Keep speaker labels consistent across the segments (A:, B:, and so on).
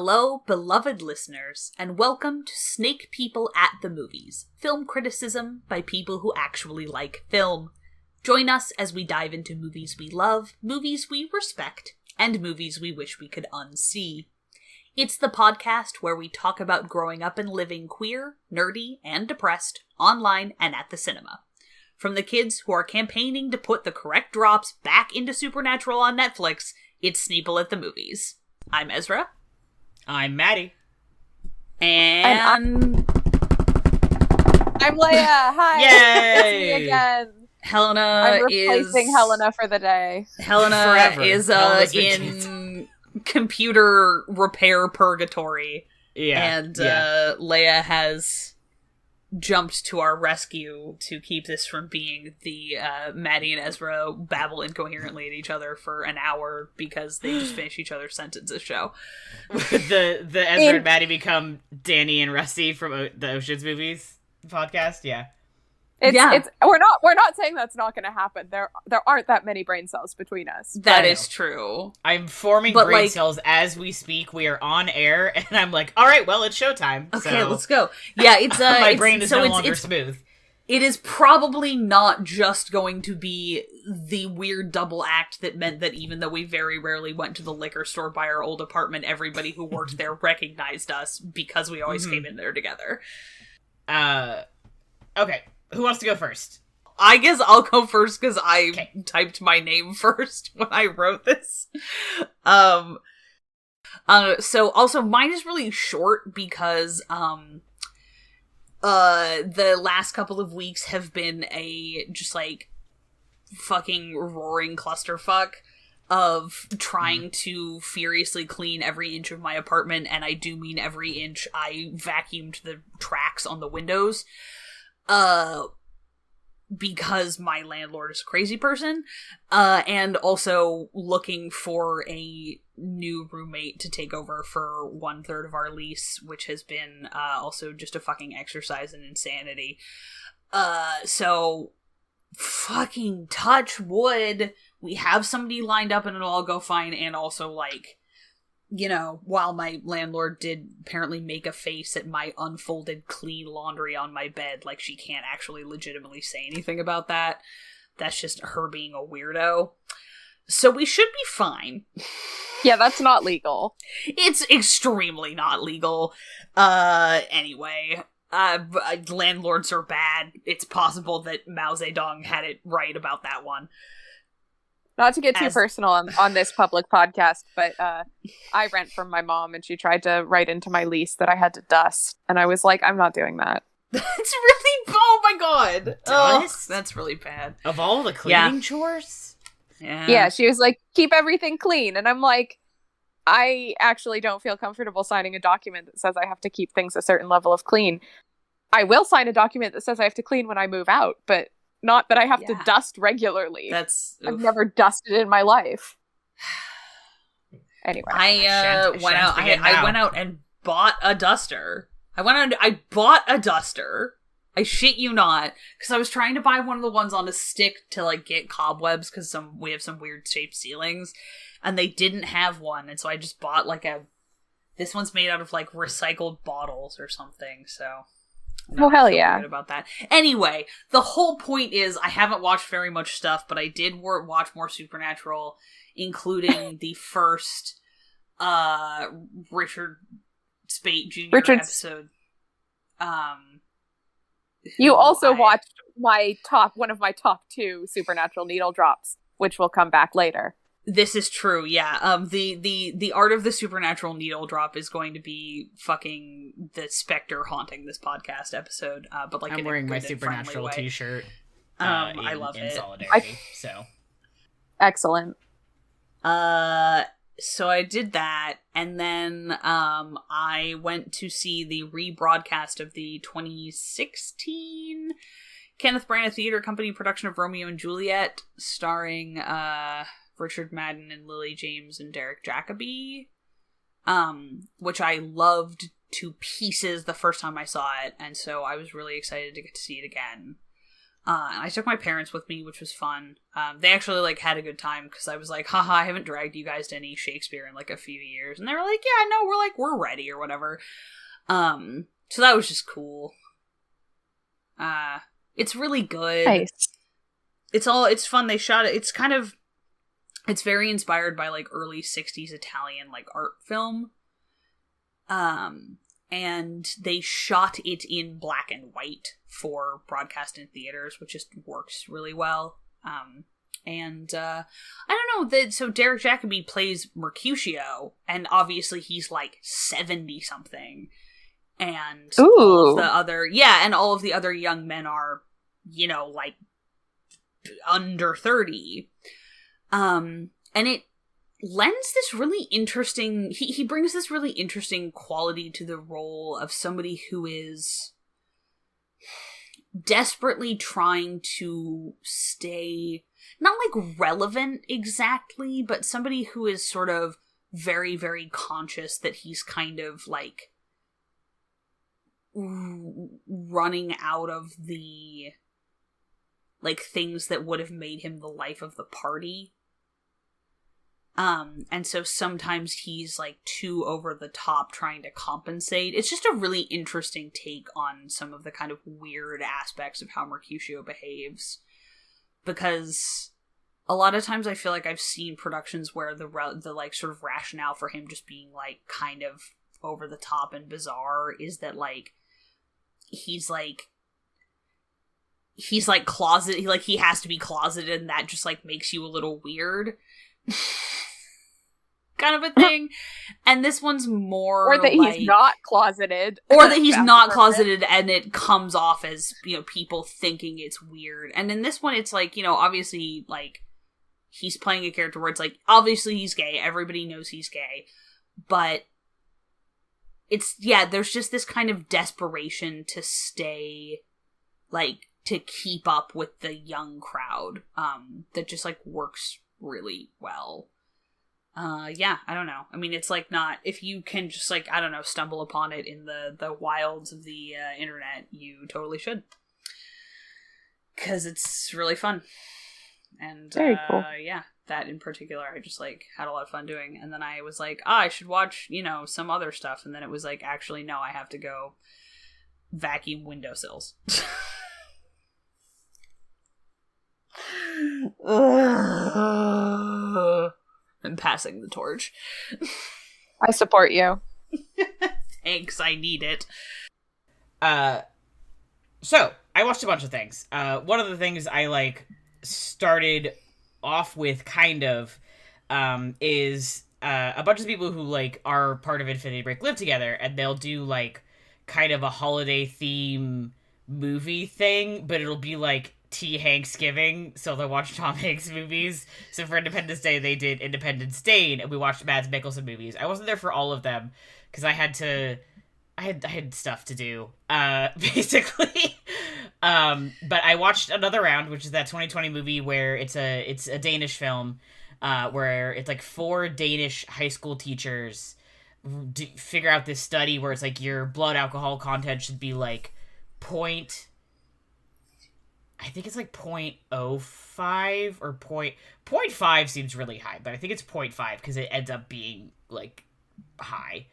A: Hello, beloved listeners, and welcome to Snake People at the Movies, film criticism by people who actually like film. Join us as we dive into movies we love, movies we respect, and movies we wish we could unsee. It's the podcast where we talk about growing up and living queer, nerdy, and depressed, online and at the cinema. From the kids who are campaigning to put the correct drops back into Supernatural on Netflix, it's Sneople at the Movies. I'm Ezra.
B: I'm Matty.
A: And
C: I'm Leah. Hi.
B: Yay!
C: It's me again.
A: Helena
C: I'm replacing Helena for the day.
A: Helena
B: Forever.
A: is
B: Helena's been
A: in
B: canceled.
A: computer repair purgatory.
B: Yeah.
A: And Leah has jumped to our rescue to keep this from being the Matty and Ezra babble incoherently at each other for an hour because they just finish each other's sentences show.
B: the Ezra and Matty become Danny and Rusty from the Ocean's Movies podcast. Yeah.
C: It's we're not saying that's not going to happen. There aren't that many brain cells between us.
A: That is true.
B: I'm forming
A: But,
B: brain
A: like-
B: cells as we speak. We are on air, and I'm like, all right, well, it's showtime.
A: Okay,
B: so
A: let's go. Yeah, it's
B: my
A: it's,
B: brain is
A: so
B: no
A: it's,
B: longer
A: it's
B: smooth.
A: It is probably not just going to be the weird double act that meant that even though we very rarely went to the liquor store by our old apartment, everybody who worked there recognized us because we always came in there together.
B: Okay, who wants to go first?
A: I guess I'll go first because I
B: Okay.
A: typed my name first when I wrote this. So also mine is really short because, the last couple of weeks have been a just like fucking roaring clusterfuck of trying to furiously clean every inch of my apartment, and I do mean every inch. I vacuumed the tracks on the windows, because my landlord is a crazy person, and also looking for a new roommate to take over for 1/3 of our lease, which has been also just a fucking exercise in insanity. So fucking touch wood, we have somebody lined up and it'll all go fine, and also like, you know, while my landlord did apparently make a face at my unfolded clean laundry on my bed, like she can't actually legitimately say anything about that. That's just her being a weirdo. So we should be fine.
C: Yeah, that's not legal.
A: It's extremely not legal. Anyway, landlords are bad. It's possible that Mao Zedong had it right about that one.
C: Not to get too personal on this public podcast, but I rent from my mom, and she tried to write into my lease that I had to dust, and I was like, I'm not doing that.
A: That's really, oh my god.
B: Dust?
A: Oh, that's really bad.
B: Of all the cleaning chores?
C: Yeah, she was like, keep everything clean, and I'm like, I actually don't feel comfortable signing a document that says I have to keep things a certain level of clean. I will sign a document that says I have to clean when I move out, but not that I have to dust regularly. I've never dusted in my life. Anyway,
A: I went out and bought a duster. I bought a duster. I shit you not, because I was trying to buy one of the ones on a stick to like get cobwebs, because we have some weird shaped ceilings, and they didn't have one, and so I just bought like this one's made out of like recycled bottles or something. So.
C: Oh, hell yeah.
A: Good about that. Anyway, the whole point is I haven't watched very much stuff, but I did watch more Supernatural, including the first Richard Speight Jr. episode.
C: You also watched one of my top 2 Supernatural needle drops, which will come back later.
A: This is true, yeah. The art of the Supernatural needle drop is going to be fucking the specter haunting this podcast episode. But like,
B: I'm wearing my Supernatural t-shirt.
A: I love it.
B: In solidarity. So
C: excellent.
A: So I did that, and then I went to see the rebroadcast of the 2016 Kenneth Branagh Theatre Company production of Romeo and Juliet, starring Richard Madden and Lily James and Derek Jacobi, which I loved to pieces the first time I saw it, and so I was really excited to get to see it again. And I took my parents with me, which was fun. They actually, like, had a good time, because I was like, haha, I haven't dragged you guys to any Shakespeare in, like, a few years. And they were like, yeah, no, we're ready, or whatever. So that was just cool. It's really good.
C: Nice.
A: It's fun. They shot it. It's very inspired by, like, early 60s Italian, like, art film. And they shot it in black and white for broadcast in theaters, which just works really well. I don't know, so Derek Jacobi plays Mercutio, and obviously he's, like, 70-something. And all of the other young men are, like, under 30. And it lends this really interesting, he brings this really interesting quality to the role of somebody who is desperately trying to stay, not like relevant exactly, but somebody who is sort of very, very conscious that he's kind of like running out of the like things that would have made him the life of the party. And so sometimes he's, like, too over the top trying to compensate. It's just a really interesting take on some of the kind of weird aspects of how Mercutio behaves. Because a lot of times I feel like I've seen productions where the like, sort of rationale for him just being, like, kind of over the top and bizarre is that, like, he's closeted, he has to be closeted, and that just, like, makes you a little weird. Kind of a thing. And this one's more
C: or that
A: like,
C: he's not closeted,
A: or that he's not closeted, and it comes off as, people thinking it's weird. And in this one it's like, obviously, like, he's playing a character where it's like, obviously he's gay, everybody knows he's gay, but it's, there's just this kind of desperation to stay, like, to keep up with the young crowd, that just, like, works really well. I don't know. I mean, it's, like, not, if you can just, like, I don't know, stumble upon it in the wilds of the internet, you totally should. Because it's really fun. And,
C: very cool.
A: That in particular, I just, like, had a lot of fun doing. And then I was like, I should watch, some other stuff. And then it was like, actually, no, I have to go vacuum windowsills. I'm passing the torch.
C: I support you.
A: Thanks, I need it.
B: So, I watched a bunch of things. One of the things I, like, started off with, kind of, is a bunch of people who, like, are part of Infinity Break live together, and they'll do, like, kind of a holiday theme movie thing, but it'll be, like, Hanksgiving, so they'll watch Tom Hanks movies. So for Independence Day, they did Independence Day, and we watched Mads Mikkelsen movies. I wasn't there for all of them, because I had stuff to do, basically. But I watched another round, which is that 2020 movie where it's a Danish film, where it's like 4 Danish high school teachers figure out this study where it's like your blood alcohol content should be like I think it's like 0.05 or 0.5 seems really high, but I think it's 0.5 because it ends up being like high.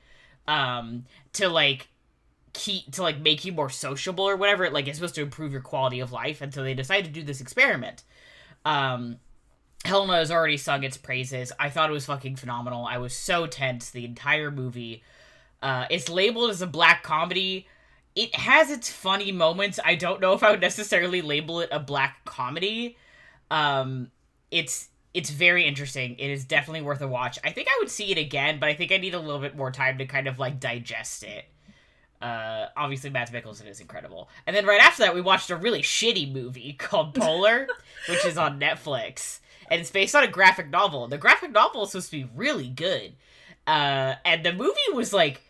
B: To like make you more sociable or whatever. Like, it's supposed to improve your quality of life, and so they decided to do this experiment. Helena has already sung its praises. I thought it was fucking phenomenal. I was so tense the entire movie. It's labeled as a black comedy. It has its funny moments. I don't know if I would necessarily label it a black comedy. It's very interesting. It is definitely worth a watch. I think I would see it again, but I think I need a little bit more time to kind of, like, digest it. Obviously, Mads Mikkelsen is incredible. And then right after that, we watched a really shitty movie called Polar, which is on Netflix. And it's based on a graphic novel. The graphic novel is supposed to be really good. And the movie was, like,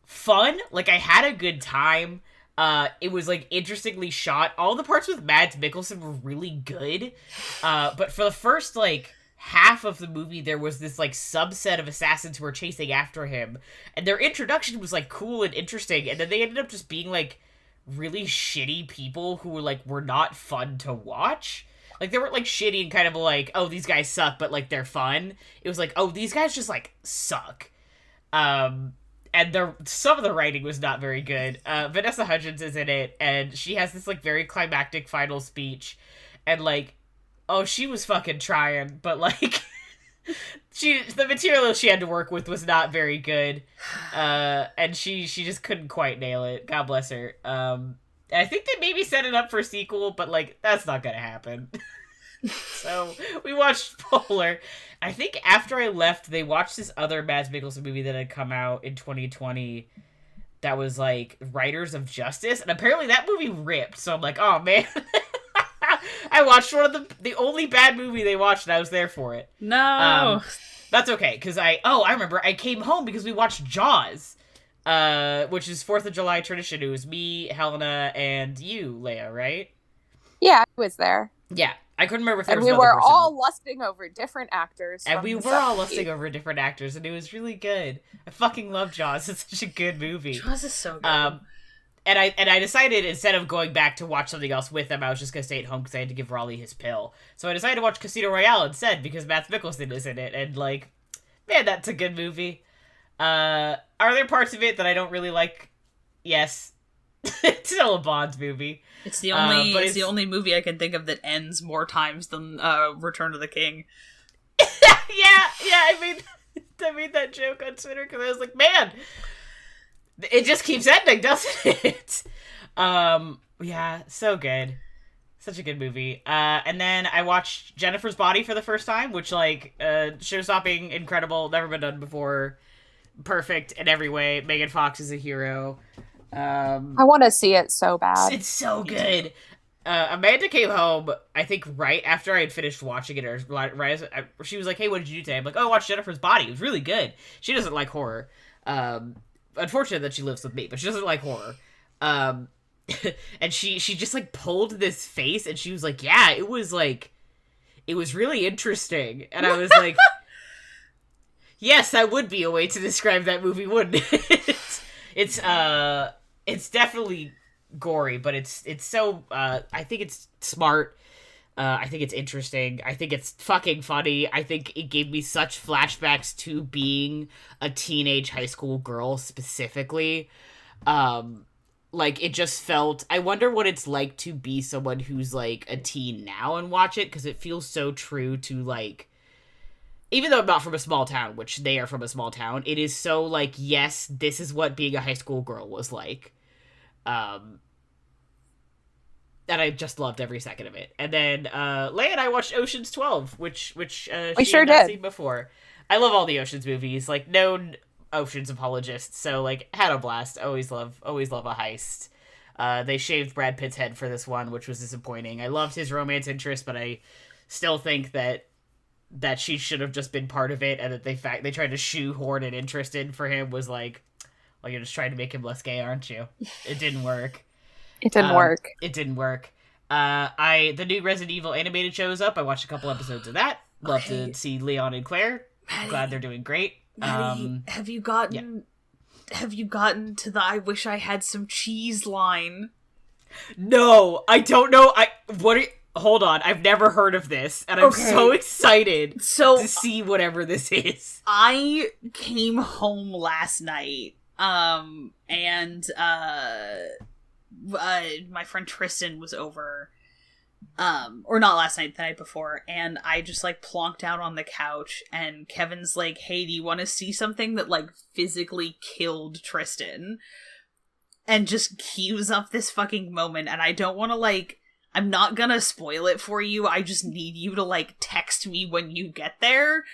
B: fun. Like, I had a good time. It was, like, interestingly shot. All the parts with Mads Mikkelsen were really good. But for the first, like, half of the movie, there was this, like, subset of assassins who were chasing after him. And their introduction was, like, cool and interesting. And then they ended up just being, like, really shitty people who were not fun to watch. Like, they weren't, shitty and kind of oh, these guys suck, but, they're fun. It was oh, these guys just, suck. And some of the writing was not very good. Vanessa Hudgens is in it, and she has this, very climactic final speech. And, oh, she was fucking trying, but, the material she had to work with was not very good. And she just couldn't quite nail it. God bless her. I think they maybe set it up for a sequel, but, that's not gonna happen. So, we watched Polar. I think after I left, they watched this other Mads Mikkelsen movie that had come out in 2020 that was, Writers of Justice, and apparently that movie ripped, so I'm oh, man. I watched one of the only bad movie they watched, and I was there for it.
A: No!
B: That's okay, because I remember, I came home because we watched Jaws, which is 4th of July tradition. It was me, Helena, and you, Leah, right?
C: Yeah, I was there.
B: Yeah, I couldn't remember if there
C: and
B: was
C: we
B: another
C: were
B: person.
C: all lusting over different actors.
B: And we were all lusting over different actors, and it was really good. I fucking love Jaws. It's such a good movie.
A: Jaws is so good.
B: And I decided, instead of going back to watch something else with them, I was just going to stay at home because I had to give Raleigh his pill. So I decided to watch Casino Royale instead because Mads Mikkelsen is in it. And, man, that's a good movie. Are there parts of it that I don't really like? Yes. It's still a Bond movie.
A: It's the only movie I can think of that ends more times than Return of the King.
B: yeah, I made that joke on Twitter because I was man, it just keeps ending, doesn't it? Yeah, so good. Such a good movie. And then I watched Jennifer's Body for the first time, which, show-stopping, incredible, never been done before, perfect in every way. Megan Fox is a hero.
C: I want to see it so bad.
B: It's so good. Amanda came home, I think, right after I had finished watching it, or right as she was hey, what did you do today? I'm oh, I watched Jennifer's Body. It was really good. She doesn't like horror. Unfortunate that she lives with me, but she doesn't like horror. And she just pulled this face, and she was yeah, it was really interesting. And I was yes, that would be a way to describe that movie, wouldn't it? It's definitely gory, but it's so, I think it's smart. I think it's interesting. I think it's fucking funny. I think it gave me such flashbacks to being a teenage high school girl specifically. It just felt, I wonder what it's like to be someone who's a teen now and watch it, because it feels so true to even though I'm not from a small town, which they are from a small town, it is so yes, this is what being a high school girl was like. And I just loved every second of it. And then Leia and I watched Ocean's 12, which we she
C: sure
B: had not
C: did.
B: seen before. I love all the Ocean's movies, known Ocean's apologist, so had a blast. Always love a heist. They shaved Brad Pitt's head for this one, which was disappointing. I loved his romance interest, but I still think that she should have just been part of it, and that they tried to shoehorn an interest in for him was well, you're just trying to make him less gay, aren't you? It didn't work.
C: It didn't work.
B: It didn't work. The new Resident Evil animated shows up. I watched a couple episodes of that. Love to see Leon and Claire.
A: Matty,
B: glad they're doing great.
A: Matty, have you gotten to the I wish I had some cheese line?
B: No, I don't know. Hold on, I've never heard of this, and I'm so excited to see whatever this is.
A: I came home last night, and my friend Tristan was over, or not last night, the night before, and I just plonked out on the couch, and Kevin's hey, do you want to see something that physically killed Tristan? And just cues up this fucking moment, and I don't want to I'm not gonna spoil it for you. I just need you to text me when you get there.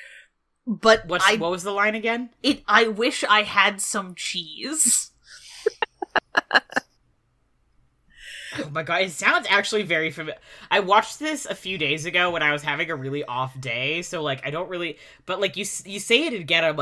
A: But
B: what was the line again?
A: I wish I had some cheese.
B: Oh my god, it sounds actually very familiar. I watched this a few days ago when I was having a really off day, so I don't really, but you say it again, I'm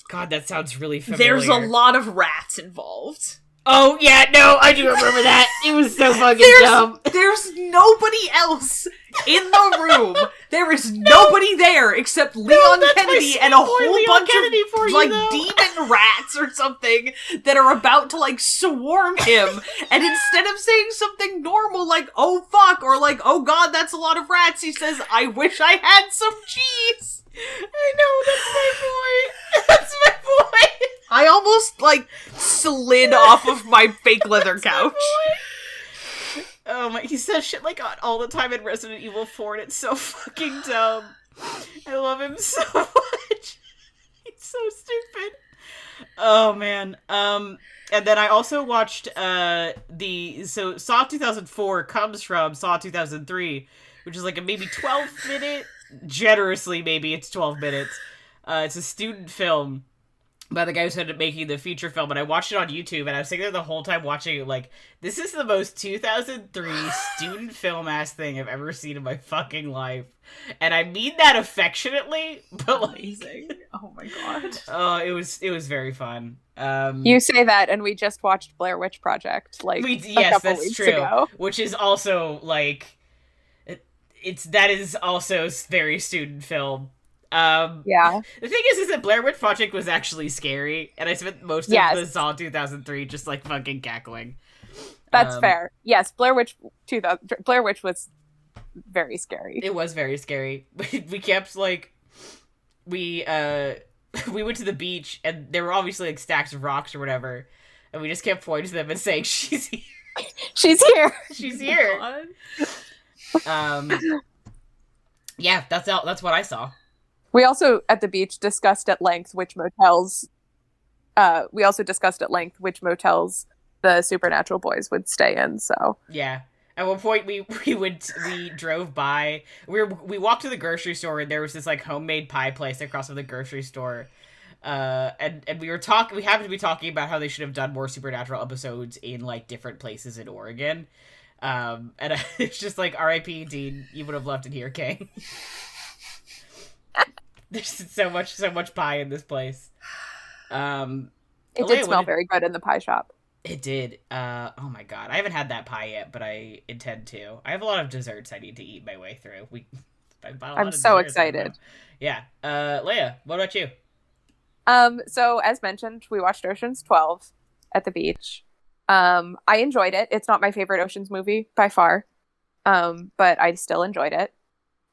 B: God, that sounds really familiar.
A: There's a lot of rats involved.
B: Oh, yeah, no, I do remember that. It was so fucking dumb.
A: There's nobody else in the room. There is nobody there except Leon Kennedy and a whole bunch of, like, demon rats or something that are about to, like, swarm him. And instead of saying something normal like, oh, fuck, or like, oh, God, that's a lot of rats, he says, I wish I had some cheese.
B: I know, that's my boy. That's my boy.
A: I almost, like, slid off of my fake leather couch.
B: Oh my, he says shit like that all the time in Resident Evil 4, and it's so fucking dumb. I love him so much. He's so stupid. Oh man. And then I also watched so Saw 2004 comes from Saw 2003, which is like a maybe 12-minute, generously maybe it's 12 minutes. It's a student film by the guy who ended up making the feature film, and I watched it on YouTube, and I was sitting there the whole time watching it like, this is the most 2003 student film-ass thing I've ever seen in my fucking life. And I mean that affectionately, but like...
A: Amazing. Oh my god.
B: Oh, it was very fun.
C: You say that, and we just watched Blair Witch Project, like,
B: yes, that's
C: weeks
B: true.
C: ago.
B: Which is also, like... That is also very student film.
C: Yeah.
B: The thing is that Blair Witch Project was actually scary, and I spent most of the Saw 2003 just like fucking cackling.
C: That's fair. Yes, Blair Witch was very scary.
B: It was very scary. We kept like we went to the beach, and there were obviously like stacks of rocks or whatever, and we just kept pointing to them and saying, "She's here.
C: She's here.
B: She's here." Yeah, that's what I saw.
C: We also, at the beach, discussed at length which motels the Supernatural boys would stay in, so.
B: Yeah. At one point, we drove by, we walked to the grocery store, and there was this, like, homemade pie place across from the grocery store, and we happened to be talking about how they should have done more Supernatural episodes in, like, different places in Oregon, and it's just like, R.I.P. Dean, you would have left it here, King. There's so much pie in this place.
C: It did smell very good in the pie shop.
B: It did. Oh my god. I haven't had that pie yet, but I intend to. I have a lot of desserts I need to eat my way through.
C: I'm so excited.
B: Yeah. Leah, what about you?
C: So as mentioned, we watched Ocean's 12 at the beach. I enjoyed it. It's not my favorite Ocean's movie by far. But I still enjoyed it.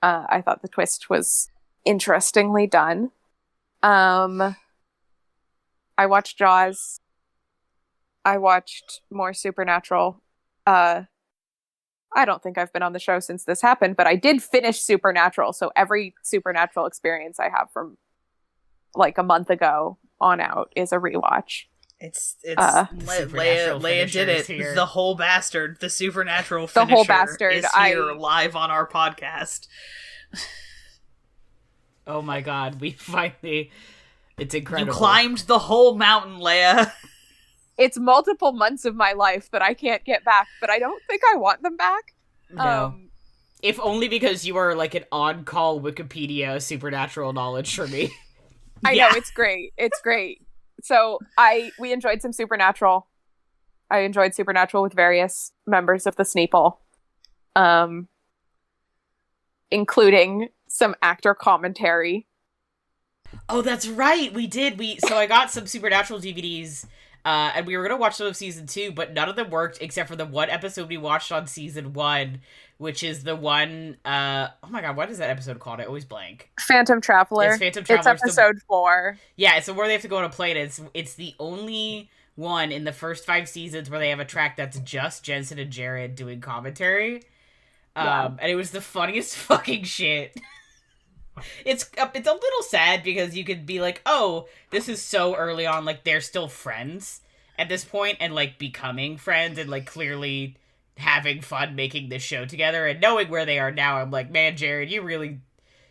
C: I thought the twist was interestingly done. I watched Jaws. I watched more Supernatural. I don't think I've been on the show since this happened, but I did finish Supernatural, so every Supernatural experience I have from like a month ago on out is a rewatch.
A: It's Leah did it.
B: Here.
A: The whole bastard, the Supernatural finisher,
C: the whole bastard
A: is here live on our podcast.
B: Oh my god, we finally... It's incredible.
A: You climbed the whole mountain, Leah.
C: It's multiple months of my life that I can't get back, but I don't think I want them back.
B: No. If only because you are like an on-call Wikipedia Supernatural knowledge for me.
C: I know, it's great. It's great. So we enjoyed some Supernatural. I enjoyed Supernatural with various members of the Sneople. Including some actor commentary.
B: Oh, that's right. We did. So I got some Supernatural DVDs, and we were going to watch some of season 2, but none of them worked except for the one episode we watched on season 1, which is the one, oh my god, what is that episode called? I always blank.
C: Phantom Traveler.
B: It's Phantom Traveler.
C: It's episode 4.
B: Yeah, it's where they have to go on a plane. It's the only one in the first 5 seasons where they have a track that's just Jensen and Jared doing commentary. And it was the funniest fucking shit. It's a little sad because you could be like, oh, this is so early on, like, they're still friends at this point and, like, becoming friends and, like, clearly having fun making this show together. And knowing where they are now, I'm like, man, Jared, you really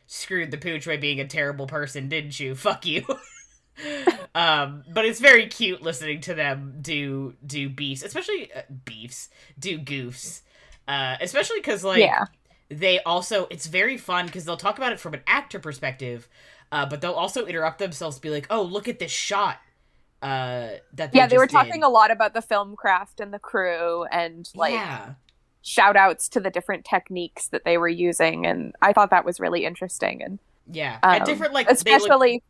B: screwed the pooch by being a terrible person, didn't you? Fuck you. But it's very cute listening to them do beefs, especially do goofs. Especially because, like, they also, it's very fun because they'll talk about it from an actor perspective, but they'll also interrupt themselves to be like, oh, look at this shot that
C: they were
B: just
C: talking
B: did.
C: a lot about the film craft and the crew and like
B: Yeah.
C: shout outs to the different techniques that they were using, and I thought that was really interesting. And
B: And different like
C: especially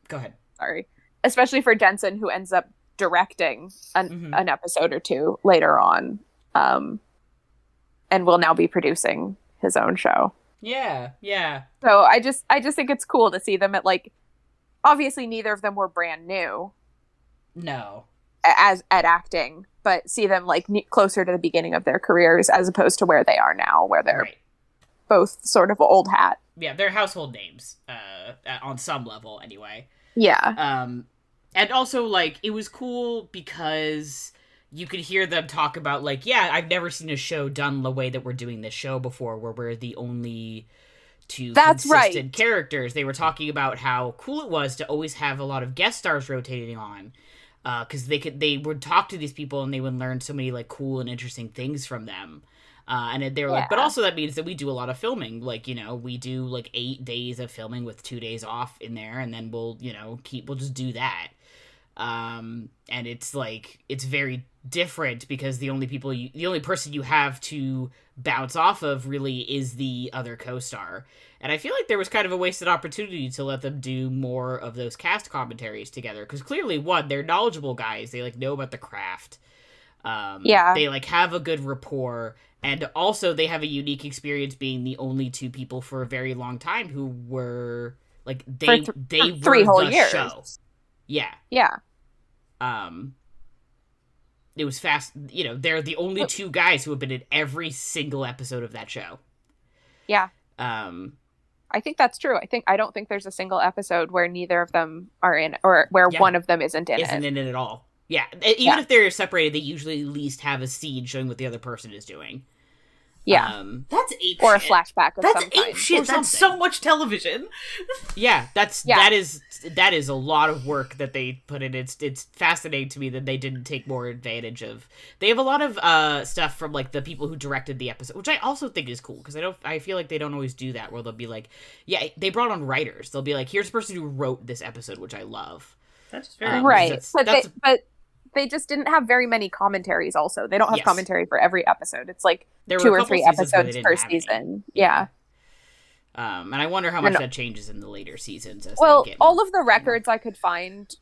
B: go ahead.
C: Sorry. Especially for Jensen, who ends up directing an episode or two later on, and will now be producing his own show.
B: Yeah.
C: So I just think it's cool to see them at like, obviously neither of them were brand new.
B: No.
C: At acting, but see them like closer to the beginning of their careers as opposed to where they are now, where they're both sort of old hat.
B: Yeah, they're household names, on some level anyway.
C: Yeah.
B: And also, like, it was cool because you could hear them talk about, like, yeah, I've never seen a show done the way that we're doing this show before, where we're the only two consistent characters. They were talking about how cool it was to always have a lot of guest stars rotating on, because they would talk to these people and they would learn so many, like, cool and interesting things from them. And they were like, but also that means that we do a lot of filming. Like, you know, we do like 8 days of filming with 2 days off in there, and then we'll just do that. And it's like, it's very different because the only person you have to bounce off of really is the other co-star. And I feel like there was kind of a wasted opportunity to let them do more of those cast commentaries together. Because clearly, one, they're knowledgeable guys. They like know about the craft. They like have a good rapport. And also, they have a unique experience being the only two people for a very long time who were like they were
C: 3 whole
B: the
C: years.
B: show. Yeah. It was fast. You know, they're the only two guys who have been in every single episode of that show.
C: Yeah. I think that's true. I don't think there's a single episode where neither of them are in, or where one of them isn't in
B: it at all. Yeah, even if they're separated, they usually at least have a scene showing what the other person is doing.
C: Yeah,
A: that's ape
C: or
A: shit.
C: A flashback of
A: that's
C: some kind.
A: Ape shit. That's so much television.
B: That is a lot of work that they put in. It's fascinating to me that they didn't take more advantage of. They have a lot of stuff from like the people who directed the episode, which I also think is cool because I feel like they don't always do that. Where they'll be like, yeah, they brought on writers. They'll be like, here's the person who wrote this episode, which I love.
A: That's very
C: right. But they just didn't have very many commentaries also. They don't have commentary for every episode. It's like 2 or 3 episodes per season. Yeah.
B: And I wonder how much that changes in the later seasons. As
C: well,
B: they get
C: all of the records I could find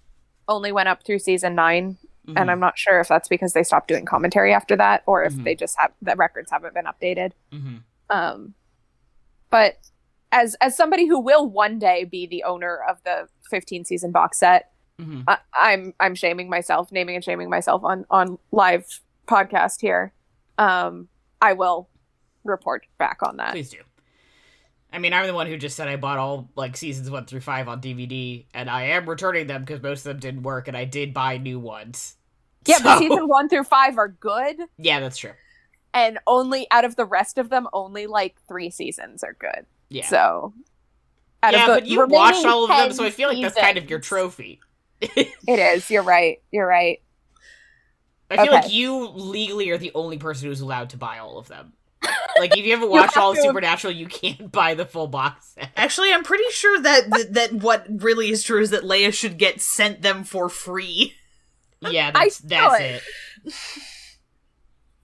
C: only went up through season 9. Mm-hmm. And I'm not sure if that's because they stopped doing commentary after that or if they just have the records haven't been updated. Mm-hmm. But as somebody who will one day be the owner of the 15 season box set, I'm naming and shaming myself on live podcast here. I will report back on that.
B: Please do. I mean, I'm the one who just said I bought all like seasons 1 through 5 on DVD, and I am returning them because most of them didn't work, and I did buy new ones.
C: Yeah, but season 1 through 5 are good.
B: Yeah, that's true.
C: And only out of the rest of them, only like 3 seasons are good. Yeah. So.
B: But you watched all of them, so I feel like that's kind of your trophy.
C: It is. You're right.
B: I feel like you legally are the only person who's allowed to buy all of them. Like, if you haven't watched all of Supernatural, you can't buy the full box set.
A: Actually, I'm pretty sure that what really is true is that Leah should get sent them for free.
B: Yeah, that's it.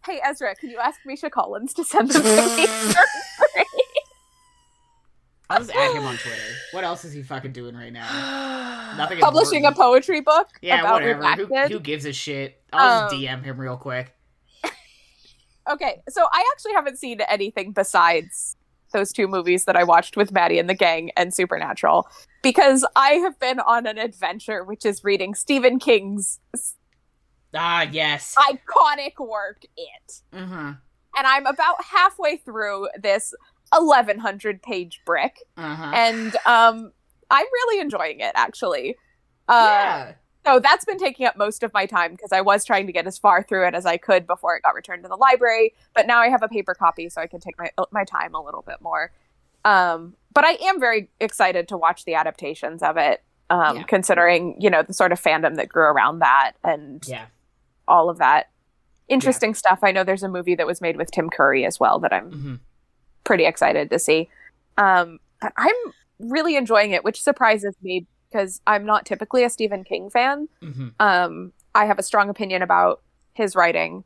C: Hey, Ezra, can you ask Misha Collins to send them to me for free?
B: I'll just add him on Twitter. What else is he fucking doing right now? Nothing.
C: Publishing a poetry book?
B: Yeah,
C: about
B: whatever. Who gives a shit? I'll just DM him real quick.
C: Okay, so I actually haven't seen anything besides those 2 movies that I watched with Matty and the gang and Supernatural, because I have been on an adventure, which is reading Stephen King's
B: yes,
C: iconic work, It.
B: Mm-hmm.
C: And I'm about halfway through this 1,100 page brick, and I'm really enjoying it, actually. So that's been taking up most of my time because I was trying to get as far through it as I could before it got returned to the library, but now I have a paper copy, so I can take my time a little bit more. But I am very excited to watch the adaptations of it, considering, the sort of fandom that grew around that and all of that interesting stuff. I know there's a movie that was made with Tim Curry as well that I'm pretty excited to see. But I'm really enjoying it, which surprises me because I'm not typically a Stephen King fan.
B: Mm-hmm.
C: I have a strong opinion about his writing,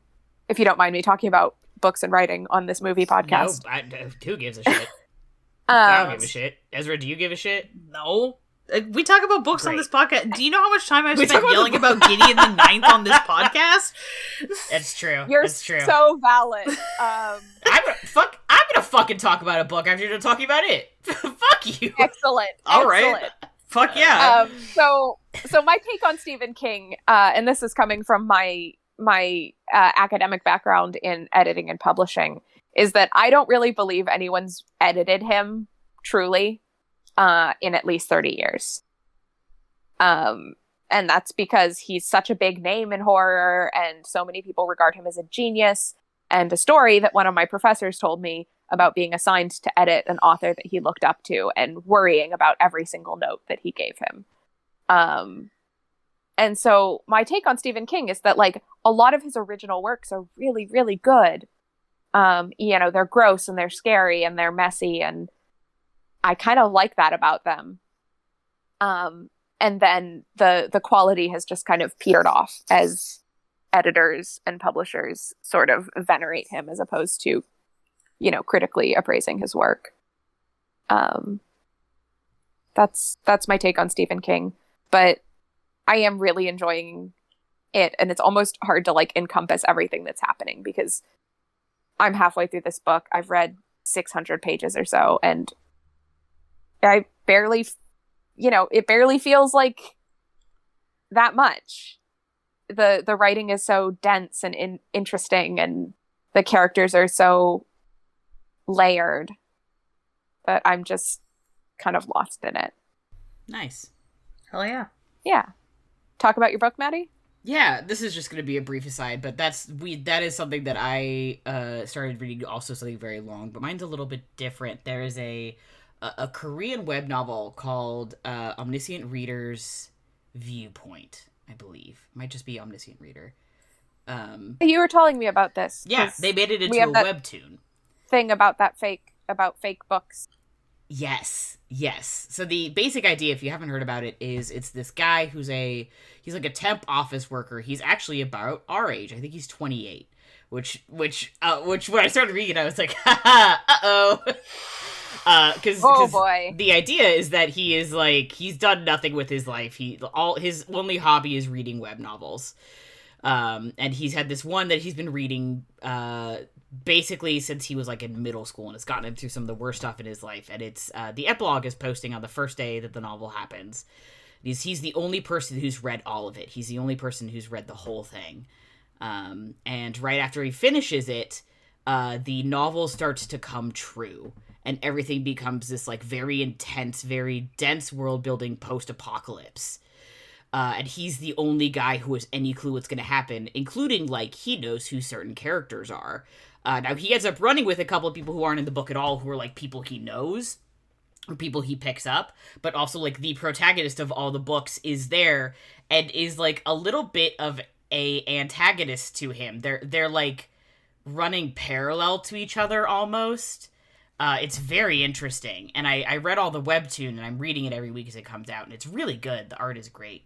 C: if you don't mind me talking about books and writing on this movie podcast.
B: No, who gives a shit? I don't give a shit. Ezra, do you give a shit?
A: No. We talk about books on
B: Great.
A: this podcast. Do you know how much time I've
B: We
A: spent
B: talk about
A: yelling
B: the-
A: about Gideon the Ninth on this podcast?
B: That's true.
C: You're
B: That's true.
C: so valid.
B: I'm gonna fucking talk about a book after you're done talking about it. Fuck you.
C: Excellent.
A: All right.
C: Excellent.
A: Fuck yeah.
C: So my take on Stephen King, and this is coming from my academic background in editing and publishing, is that I don't really believe anyone's edited him truly in at least 30 years. And that's because he's such a big name in horror, and so many people regard him as a genius. And a story that one of my professors told me about being assigned to edit an author that he looked up to and worrying about every single note that he gave him. And so my take on Stephen King is that, like, a lot of his original works are really, really good. They're gross and they're scary and they're messy, and I kind of like that about them. And then the quality has just kind of petered off as editors and publishers sort of venerate him as opposed to, critically appraising his work. That's my take on Stephen King, but I am really enjoying it, and it's almost hard to like encompass everything that's happening because I'm halfway through this book. I've read 600 pages or so, and I barely, it barely feels like that much. The writing is so dense and interesting, and the characters are so layered that I'm just kind of lost in it.
B: Nice.
A: Hell yeah.
C: Yeah. Talk about your book, Matty?
B: Yeah, this is just going to be a brief aside, but that is something that I started reading, also something very long, but mine's a little bit different. There is a Korean web novel called Omniscient Reader's Viewpoint, I believe. It might just be Omniscient Reader.
C: You were telling me about this.
B: Yeah, they made it into a webtoon.
C: Thing about fake books.
B: Yes. So the basic idea, if you haven't heard about it, is it's this guy he's like a temp office worker. He's actually about our age. I think he's 28. Which when I started reading, I was like, uh-oh. Because
C: boy.
B: The idea is that he is like, he's done nothing with his life. His only hobby is reading web novels. And he's had this one that he's been reading, basically since he was like in middle school, and it's gotten him through some of the worst stuff in his life. And it's, the epilogue is posting on the first day that the novel happens. He's the only person who's read all of it. He's the only person who's read the whole thing. And right after he finishes it, the novel starts to come true, and everything becomes this like very intense, very dense world building post-apocalypse. And he's the only guy who has any clue what's going to happen, including, like, he knows who certain characters are. Now, he ends up running with a couple of people who aren't in the book at all, who are, like, people he knows, or people he picks up, but also, like, the protagonist of all the books is there, and is, like, a little bit of a antagonist to him. They're like, running parallel to each other, almost. It's very interesting, and I read all the webtoon, and I'm reading it every week as it comes out, and it's really good. The art is great.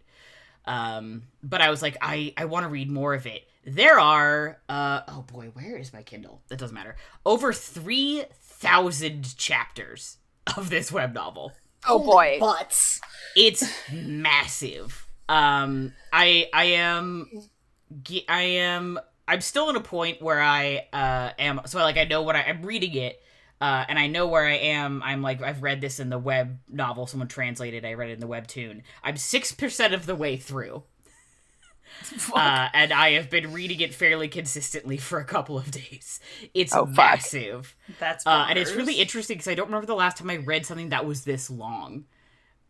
B: But I was like, I want to read more of it. There are, oh boy, where is my Kindle? That doesn't matter. Over 3,000 chapters of this web novel.
C: Oh boy.
A: Butts.
B: It's massive. I'm still in a point where I am, so like I know what I'm reading it, and I know where I am. I'm like, I've read this in the web novel, someone translated, I read it in the webtoon. I'm 6% of the way through. And I have been reading it fairly consistently for a couple of days. It's massive.
A: That's
B: and it's really interesting because I don't remember the last time I read something that was this long.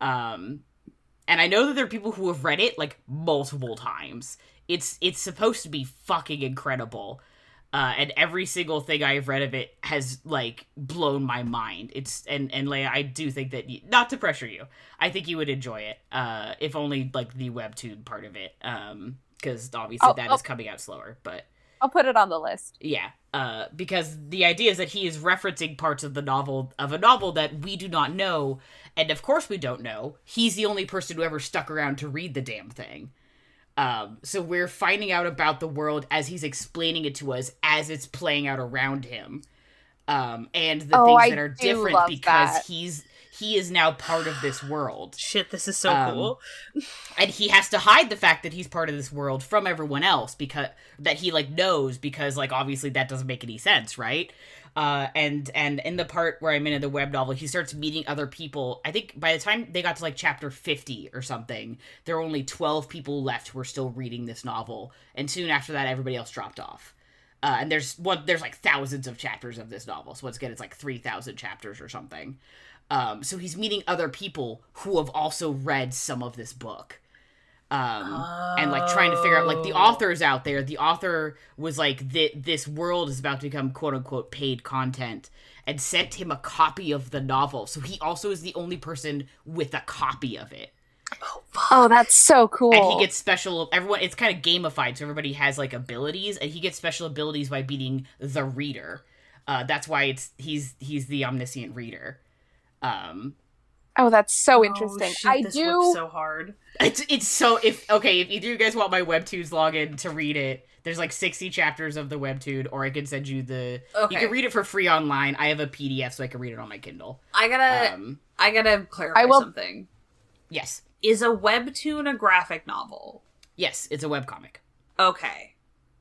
B: And I know that there are people who have read it like multiple times. It's supposed to be fucking incredible. And every single thing I've read of it has, like, blown my mind. And Leah, I do think that, not to pressure you, I think you would enjoy it, if only, like, the webtoon part of it, because obviously that is coming out slower, but...
C: I'll put it on the list.
B: Yeah. because the idea is that he is referencing parts of a novel that we do not know, and of course we don't know. He's the only person who ever stuck around to read the damn thing. So we're finding out about the world as he's explaining it to us as it's playing out around him. And the things that are different because he is now part of this world.
A: Shit, this is so cool.
B: And he has to hide the fact that he's part of this world from everyone else because that he like knows because like obviously that doesn't make any sense, right? And in the part where I'm in the web novel, he starts meeting other people. I think by the time they got to like chapter 50 or something, there were only 12 people left who were still reading this novel, and soon after that, everybody else dropped off. And there's like thousands of chapters of this novel, so once again, it's like 3,000 chapters or something. So he's meeting other people who have also read some of this book. And like trying to figure out, like, the author's out there. The author was like, this world is about to become quote unquote paid content, and sent him a copy of the novel. So he also is the only person with a copy of it.
C: Oh, that's so cool.
B: And he gets it's kind of gamified, so everybody has like abilities, and he gets special abilities by beating the reader. That's why he's the omniscient reader.
C: Oh, that's so interesting.
A: Shit, this looks so hard.
B: It's so if either you guys want my Webtoons login to read it, there's like 60 chapters of the Webtoon, or I can send you you can read it for free online. I have a PDF so I can read it on my Kindle.
A: I gotta clarify something.
B: Yes.
A: Is a Webtoon a graphic novel?
B: Yes, it's a webcomic.
A: Okay.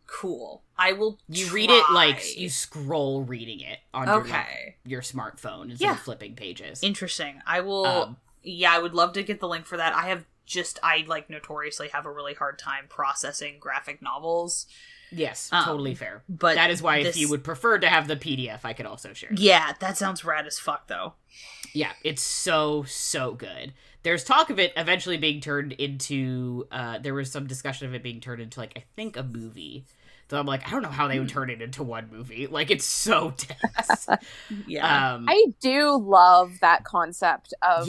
A: Cool. I will
B: You read it like you scroll reading it on your smartphone instead of flipping pages.
A: Interesting. I will I would love to get the link for that. I like notoriously have a really hard time processing graphic novels.
B: Yes, totally fair. But that is why if you would prefer to have the PDF, I could also share it.
A: Yeah, that sounds rad as fuck though.
B: Yeah, it's so good. There's talk of it eventually being turned into there was some discussion of it being turned into like I think a movie. So I'm like, I don't know how they would turn it into one movie. Like, it's so dense.
A: Yeah.
C: I do love that concept of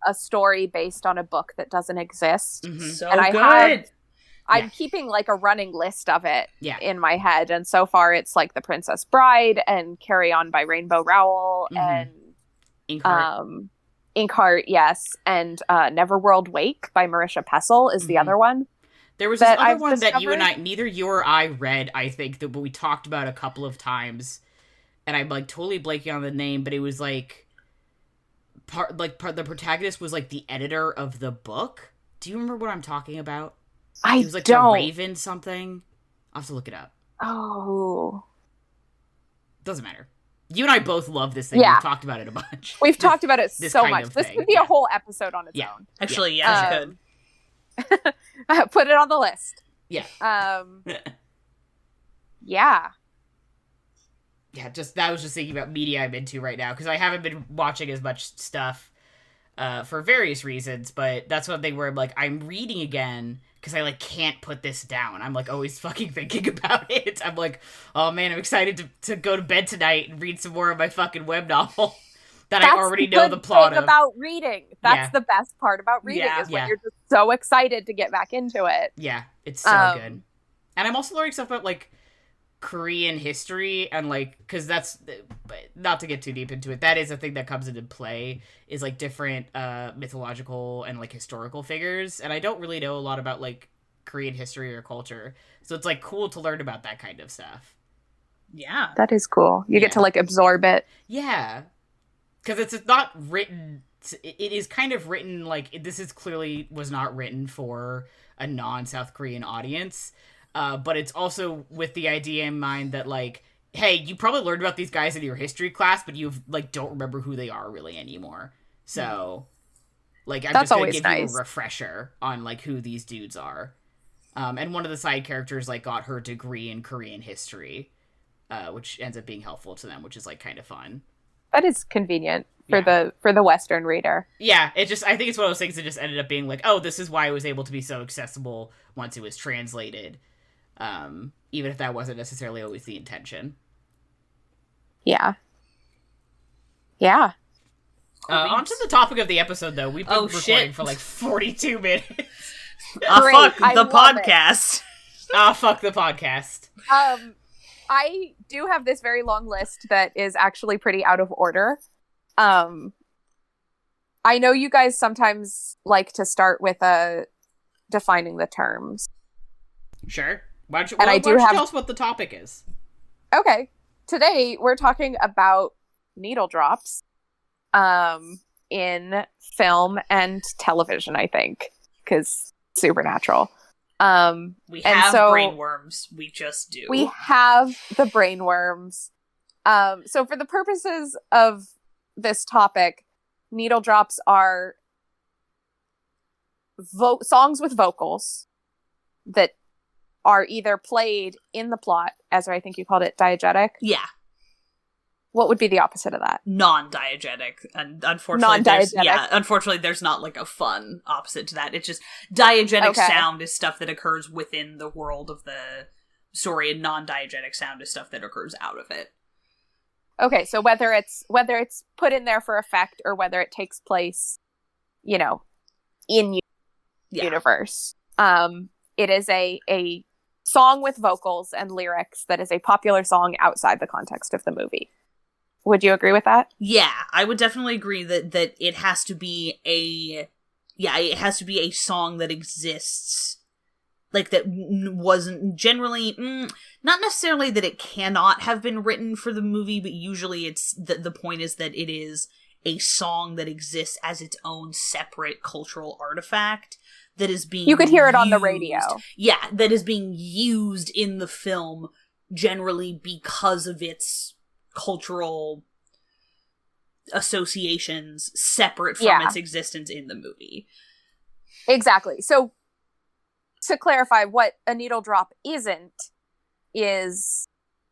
C: a story based on a book that doesn't exist.
B: Mm-hmm.
A: So
C: and
A: good.
C: I'm keeping like a running list of it in my head. And so far it's like The Princess Bride and Carry On by Rainbow Rowell and Inkheart, yes. And Neverworld Wake by Marisha Pessel is the other one.
B: There was this other one that you and I, neither you or I read, I think, that we talked about a couple of times, and I'm like totally blanking on the name, but it was like, the protagonist was like the editor of the book. Do you remember what I'm talking about? It was like the Raven something. I'll have to look it up.
C: Oh.
B: Doesn't matter. You and I both love this thing. Yeah. We've talked about it a bunch.
C: We've talked about it so much. This could be a whole episode on its own.
A: Actually, you could.
C: Put it on the list.
B: Yeah.
C: Yeah.
B: Yeah, I was just thinking about media I'm into right now, because I haven't been watching as much stuff for various reasons, but that's one thing where I'm like, I'm reading again, because I like can't put this down. I'm like always fucking thinking about it. I'm like, oh man, I'm excited to go to bed tonight and read some more of my fucking web novel. That's I already know the plot of.
C: About reading. That's the best part about reading is when you're just so excited to get back into it.
B: Yeah, it's so good. And I'm also learning stuff about like Korean history and like, because that's, not to get too deep into it, that is a thing that comes into play, is like different mythological and like historical figures. And I don't really know a lot about like Korean history or culture. So it's like cool to learn about that kind of stuff.
A: Yeah.
C: That is cool. You get to like absorb it.
B: Yeah. Because it's not written, it is kind of written like, this is clearly was not written for a non-South Korean audience, but it's also with the idea in mind that like, hey, you probably learned about these guys in your history class, but you like don't remember who they are really anymore. So, like, I'm just gonna give you a refresher on like who these dudes are. And one of the side characters like got her degree in Korean history, which ends up being helpful to them, which is like kind of fun.
C: That is convenient for the Western reader.
B: Yeah, I think it's one of those things that just ended up being like, oh, this is why it was able to be so accessible once it was translated, even if that wasn't necessarily always the intention.
C: Yeah. Yeah.
B: On to the topic of the episode, though. We've been recording for like 42 minutes.
A: Fuck the podcast.
B: Fuck the podcast.
C: I do have this very long list that is actually pretty out of order. I know you guys sometimes like to start with defining the terms.
B: Sure. Why don't you
C: have...
B: tell us what the topic is?
C: Okay. Today, we're talking about needle drops in film and television, I think, because supernatural.
A: We have brainworms. We just do.
C: We have the brainworms. So for the purposes of this topic, needle drops are songs with vocals that are either played in the plot, Ezra, I think you called it diegetic.
A: Yeah.
C: What would be the opposite of that?
A: Non-diegetic. And unfortunately, there's not like a fun opposite to that. It's just diegetic sound is stuff that occurs within the world of the story, and non-diegetic sound is stuff that occurs out of it.
C: Okay, so whether it's put in there for effect or whether it takes place, in universe, it is a song with vocals and lyrics that is a popular song outside the context of the movie. Would you agree with that?
A: Yeah, I would definitely agree that it has to be a song that exists, like that wasn't generally, not necessarily that it cannot have been written for the movie, but usually it's the point is that it is a song that exists as its own separate cultural artifact that is being
C: You could hear it on the radio.
A: Yeah, that is being used in the film generally because of its cultural associations separate from its existence in the movie.
C: Exactly. So to clarify, what a needle drop isn't is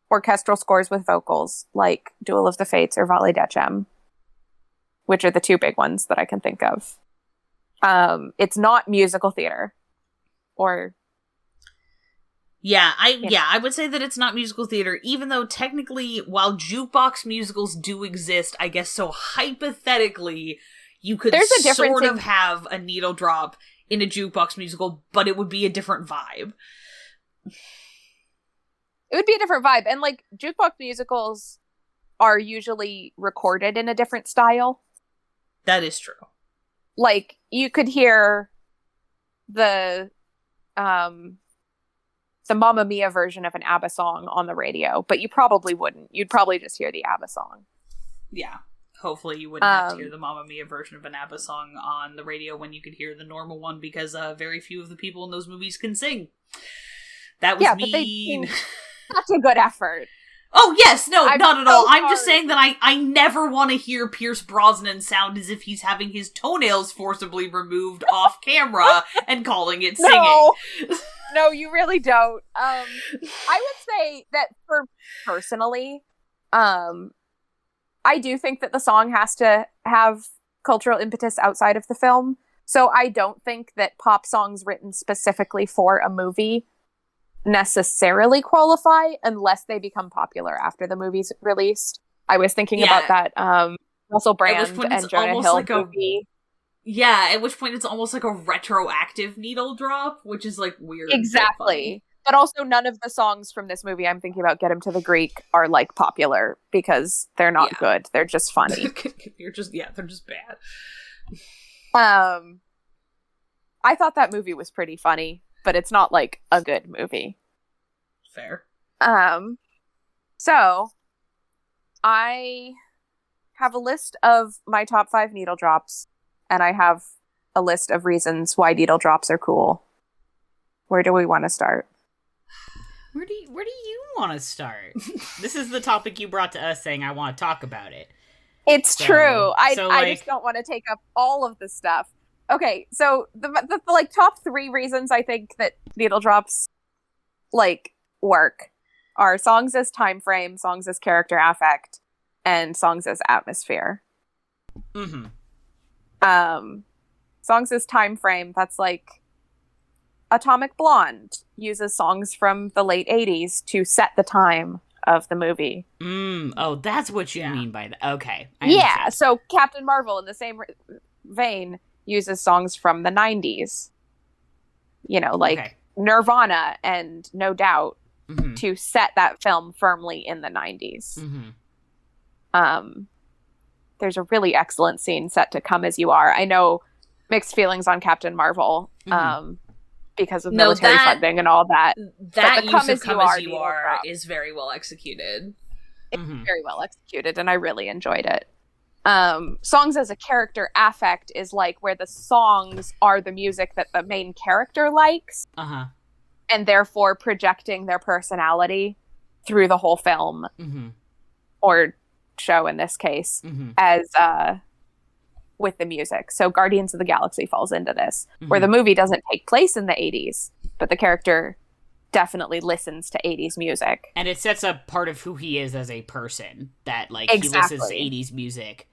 C: orchestral scores with vocals like Duel of the Fates or Valet Decem, which are the two big ones that I can think of. It's not musical theater or
A: I would say that it's not musical theater, even though technically, while jukebox musicals do exist, I guess so hypothetically, you could sort of have a needle drop in a jukebox musical, but it would be a different vibe.
C: It would be a different vibe, and like jukebox musicals are usually recorded in a different style.
A: That is true.
C: Like you could hear the Mamma Mia version of an ABBA song on the radio, but you probably wouldn't. You'd probably just hear the ABBA song.
A: Yeah. Hopefully you wouldn't have to hear the Mamma Mia version of an ABBA song on the radio when you could hear the normal one, because very few of the people in those movies can sing. That was mean.
C: That's a good effort.
A: Oh, yes, no, not at all. I'm just saying that I never want to hear Pierce Brosnan sound as if he's having his toenails forcibly removed off camera and calling it singing.
C: No, you really don't. I would say that for personally, I do think that the song has to have cultural impetus outside of the film. So I don't think that pop songs written specifically for a movie necessarily qualify unless they become popular after the movie's released. I was thinking about that Russell Brand and Jonah Hill movie.
A: Yeah, at which point it's almost like a retroactive needle drop, which is like weird.
C: Exactly. But also none of the songs from this movie I'm thinking about, Get Him to the Greek, are like popular because they're not good. They're just funny.
A: they're just bad.
C: I thought that movie was pretty funny, but it's not like a good movie.
A: Fair.
C: So I have a list of my top 5 needle drops, and I have a list of reasons why needle drops are cool. Where do we want to start?
B: Where do you want to start? This is the topic you brought to us saying I want to talk about it.
C: It's true. I just don't want to take up all of the stuff. Okay, so the like top 3 reasons I think that needle drops like work are songs as time frame, songs as character affect, and songs as atmosphere.
B: Mm-hmm.
C: Songs as time frame, that's like Atomic Blonde uses songs from the late 80s to set the time of the movie.
B: Oh, that's what you mean by that. Okay.
C: Yeah, so Captain Marvel, in the same vein, uses songs from the 90s. Like Nirvana and No Doubt to set that film firmly in the 90s. There's a really excellent scene set to Come As You Are. I know mixed feelings on Captain Marvel because of military funding and all that.
A: That use of Come As You Are is very well executed.
C: It's very well executed, and I really enjoyed it. Songs as a character affect is like where the songs are the music that the main character likes, and therefore projecting their personality through the whole film or show in this case as with the music. So Guardians of the Galaxy falls into this, where the movie doesn't take place in the 80s, but the character definitely listens to 80s music.
B: And it sets up part of who he is as a person, that like he listens to 80s music.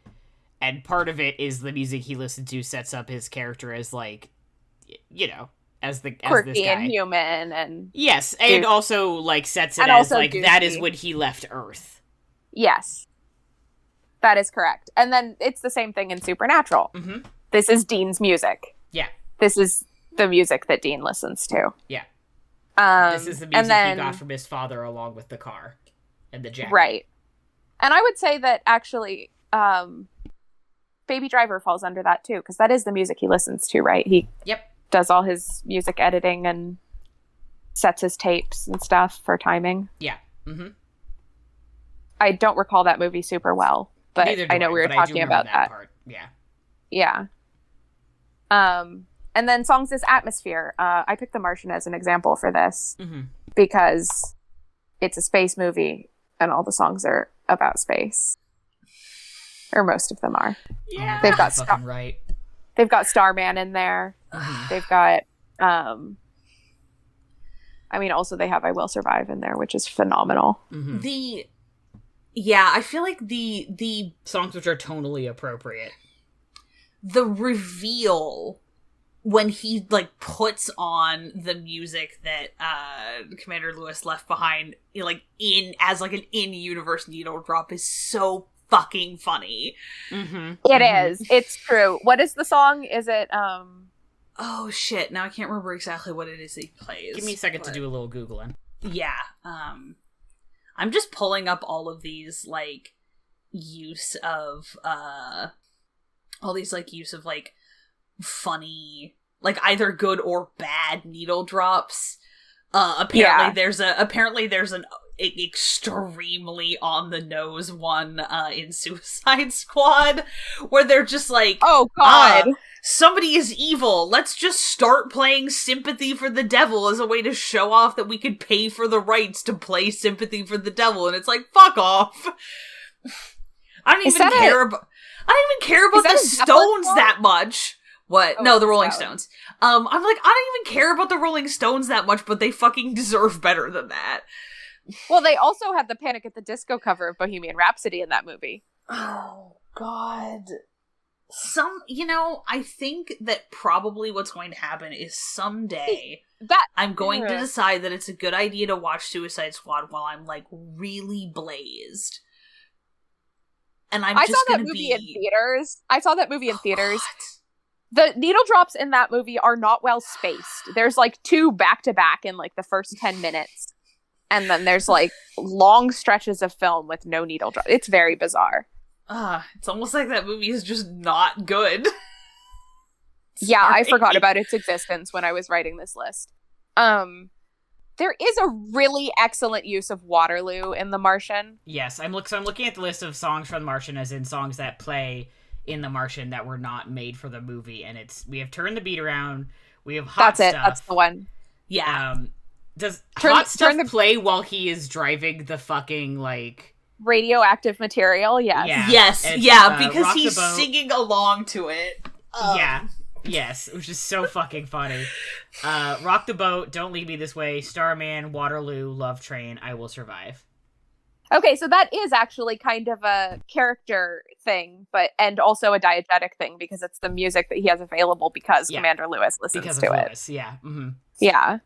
B: And part of it is the music he listened to sets up his character as like, you know, as
C: quirky
B: this guy.
C: And human and
B: yes, and also like sets it as like goofy. That is when he left Earth.
C: Yes. That is correct. And then it's the same thing in Supernatural. This is Dean's music.
B: Yeah.
C: This is the music that Dean listens to.
B: Yeah. This is the music he got from his father along with the car and the jacket.
C: Right. And I would say that actually Baby Driver falls under that too, because that is the music he listens to, right? He does all his music editing and sets his tapes and stuff for timing.
B: Yeah.
C: I don't recall that movie super well, but I know we were talking about that.
B: Part. Yeah.
C: Yeah. And then songs as atmosphere. I picked The Martian as an example for this because it's a space movie and all the songs are about space. Or most of them are.
B: Yeah.
C: They've got
B: right.
C: They've got Starman in there. They've got I mean also they have I Will Survive in there, which is phenomenal.
A: I feel like the
B: songs which are tonally appropriate.
A: The reveal when he like puts on the music that Commander Lewis left behind, like in as like an in-universe needle drop is so fucking funny.
C: It is. It's true. What is the song? Is it
A: oh shit, now I can't remember exactly what it is that he plays.
B: Give me a second to do a little Googling.
A: Yeah. I'm just pulling up all of these like use of all these like use of like funny, like either good or bad needle drops. Apparently there's an extremely on the nose one in Suicide Squad where they're just like,
C: oh god,
A: somebody is evil, let's just start playing Sympathy for the Devil as a way to show off that we could pay for the rights to play Sympathy for the Devil, and it's like, fuck off. I don't even care about the Stones that much. What?
C: Oh,
A: no, the Rolling Stones. I'm like, I don't even care about the Rolling Stones that much, but they fucking deserve better than that.
C: Well, they also had the Panic at the Disco cover of Bohemian Rhapsody in that movie.
A: Oh, God. I think that probably what's going to happen is someday I'm going to decide that it's a good idea to watch Suicide Squad while I'm, like, really blazed. And I saw that movie in theaters. The needle drops in that movie are not well spaced. There's, like, 2 back-to-back in, like, the first 10 minutes. And then there's, like, long stretches of film with no needle drop. It's very bizarre. It's almost like that movie is just not good.
C: Yeah, I forgot about its existence when I was writing this list. There is a really excellent use of Waterloo in The Martian.
B: Yes, I'm looking at the list of songs from The Martian, as in songs that play in The Martian that were not made for the movie, and we have Turn the Beat Around, we have Hot Stuff.
C: That's the one.
A: Yeah.
B: Does Hot Stuff play while he is driving the fucking, like...
C: radioactive material? Yes.
B: Yeah.
A: Yes, because he's singing along to it.
B: Yeah. Yes, which is so fucking funny. Rock the Boat, Don't Leave Me This Way, Starman, Waterloo, Love Train, I Will Survive.
C: Okay, so that is actually kind of a character thing, and also a diegetic thing, because it's the music that he has available because Commander Lewis listens to it.
B: Lewis, yeah. Mm-hmm.
C: Yeah.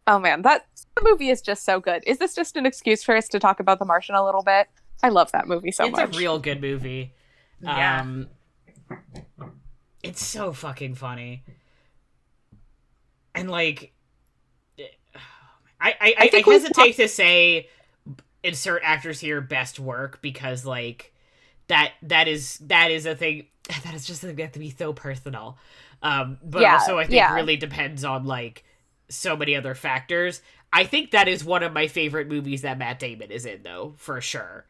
C: Oh man, that movie is just so good. Is this just an excuse for us to talk about The Martian a little bit? I love that movie so much.
B: It's a real good movie.
A: Yeah.
B: It's so fucking funny. And like, oh I hesitate to say insert actors here best work because like that is a thing that is just going to have to be so personal. But also I think really depends on like so many other factors. I think that is one of my favorite movies that Matt Damon is in, though, for sure.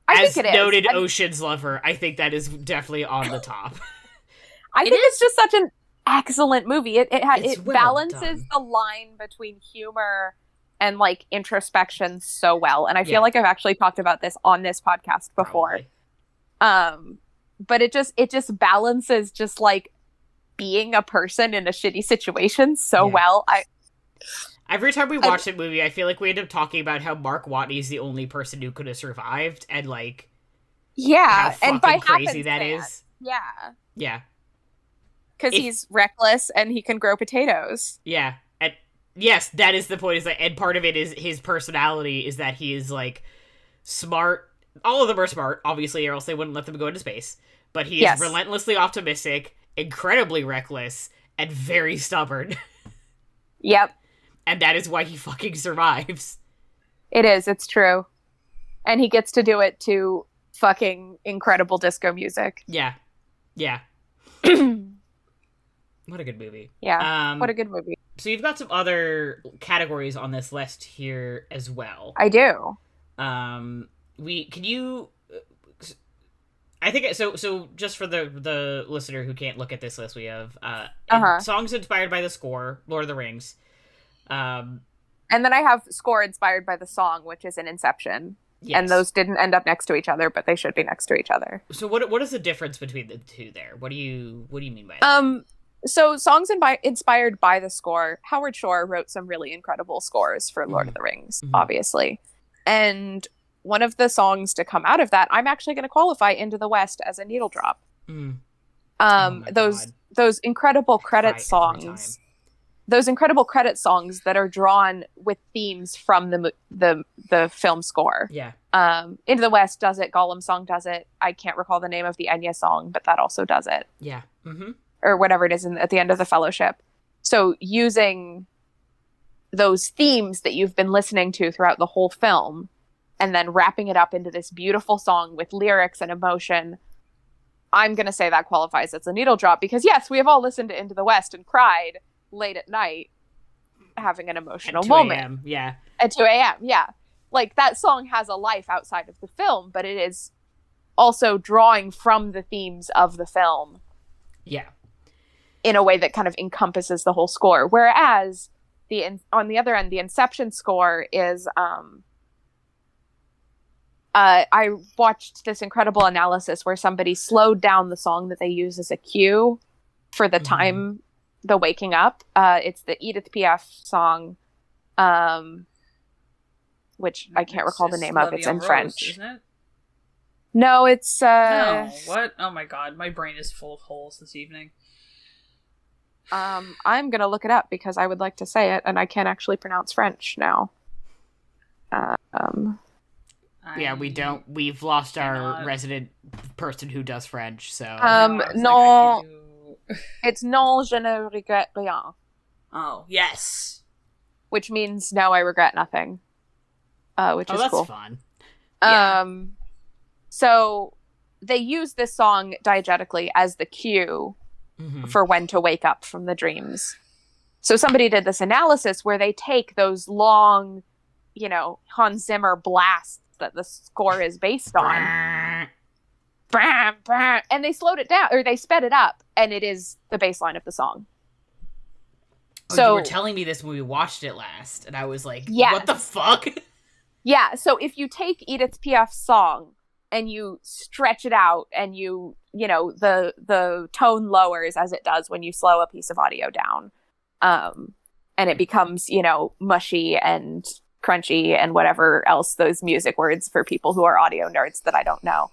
B: As noted Ocean's lover, I think that is definitely on the top.
C: I think it's just such an excellent movie. It balances the line between humor and like introspection so well. And I feel like I've actually talked about this on this podcast before. But it just balances just like being a person in a shitty situation so well.
B: Every time we watch that movie, I feel like we end up talking about how Mark Watney is the only person who could have survived, and like, how fucking crazy that is. Yeah.
C: Because he's reckless and he can grow potatoes.
B: Yeah, and yes, that is the point. Is like, and part of it is his personality is that he is like smart. All of them are smart, obviously, or else they wouldn't let them go into space. But he is relentlessly optimistic, incredibly reckless, and very stubborn.
C: Yep.
B: And that is why he fucking survives.
C: It is. It's true. And he gets to do it to fucking incredible disco music.
B: Yeah. What a good movie.
C: Yeah. What a good movie.
B: So you've got some other categories on this list here as well.
C: I do.
B: I think so just for the listener who can't look at this list, we have songs inspired by the score, Lord of the Rings.
C: And then I have score inspired by the song, which is in Inception. Yes. And those didn't end up next to each other, but they should be next to each other.
B: So what is the difference between the two there? What do you mean by that?
C: So songs inspired by the score, Howard Shore wrote some really incredible scores for Lord of the Rings, obviously. And one of the songs to come out of that, I'm actually going to qualify Into the West as a needle drop. Those incredible credit songs. Those incredible credit songs that are drawn with themes from the film score.
B: Yeah.
C: Into the West does it. Gollum song does it. I can't recall the name of the Enya song, but that also does it.
B: Yeah. Mm-hmm.
C: Or whatever it is at the end of the Fellowship. So using those themes that you've been listening to throughout the whole film and then wrapping it up into this beautiful song with lyrics and emotion, I'm going to say that qualifies as a needle drop because, yes, we have all listened to Into the West and cried late at night having an emotional moment.
B: Yeah.
C: At 2 a.m. Yeah. Like that song has a life outside of the film, but it is also drawing from the themes of the film.
B: Yeah.
C: In a way that kind of encompasses the whole score. Whereas on the other end, the Inception score is, I watched this incredible analysis where somebody slowed down the song that they use as a cue for the time, the waking up. It's the Edith Piaf song, which I can't recall the name of. It's in French.
A: Isn't it?
C: No, it's...
A: No, what? Oh my god, my brain is full of holes this evening.
C: I'm gonna look it up because I would like to say it, and I can't actually pronounce French now.
B: Yeah, we don't. We've lost our resident person who does French, so...
C: No, it's non, je ne regrette rien.
A: Oh, yes.
C: Which means no, I regret nothing. Which is cool.
B: That's fun.
C: Yeah. So they use this song diegetically as the cue for when to wake up from the dreams. So somebody did this analysis where they take those long, Hans Zimmer blasts that the score is based on, and they slowed it down, or they sped it up, and it is the bass line of the song.
B: So you were telling me this when we watched it last, and I was like, what the fuck?
C: Yeah, so if you take Edith Piaf's song and you stretch it out and the tone lowers as it does when you slow a piece of audio down, and it becomes, mushy and crunchy and whatever else those music words for people who are audio nerds that I don't know.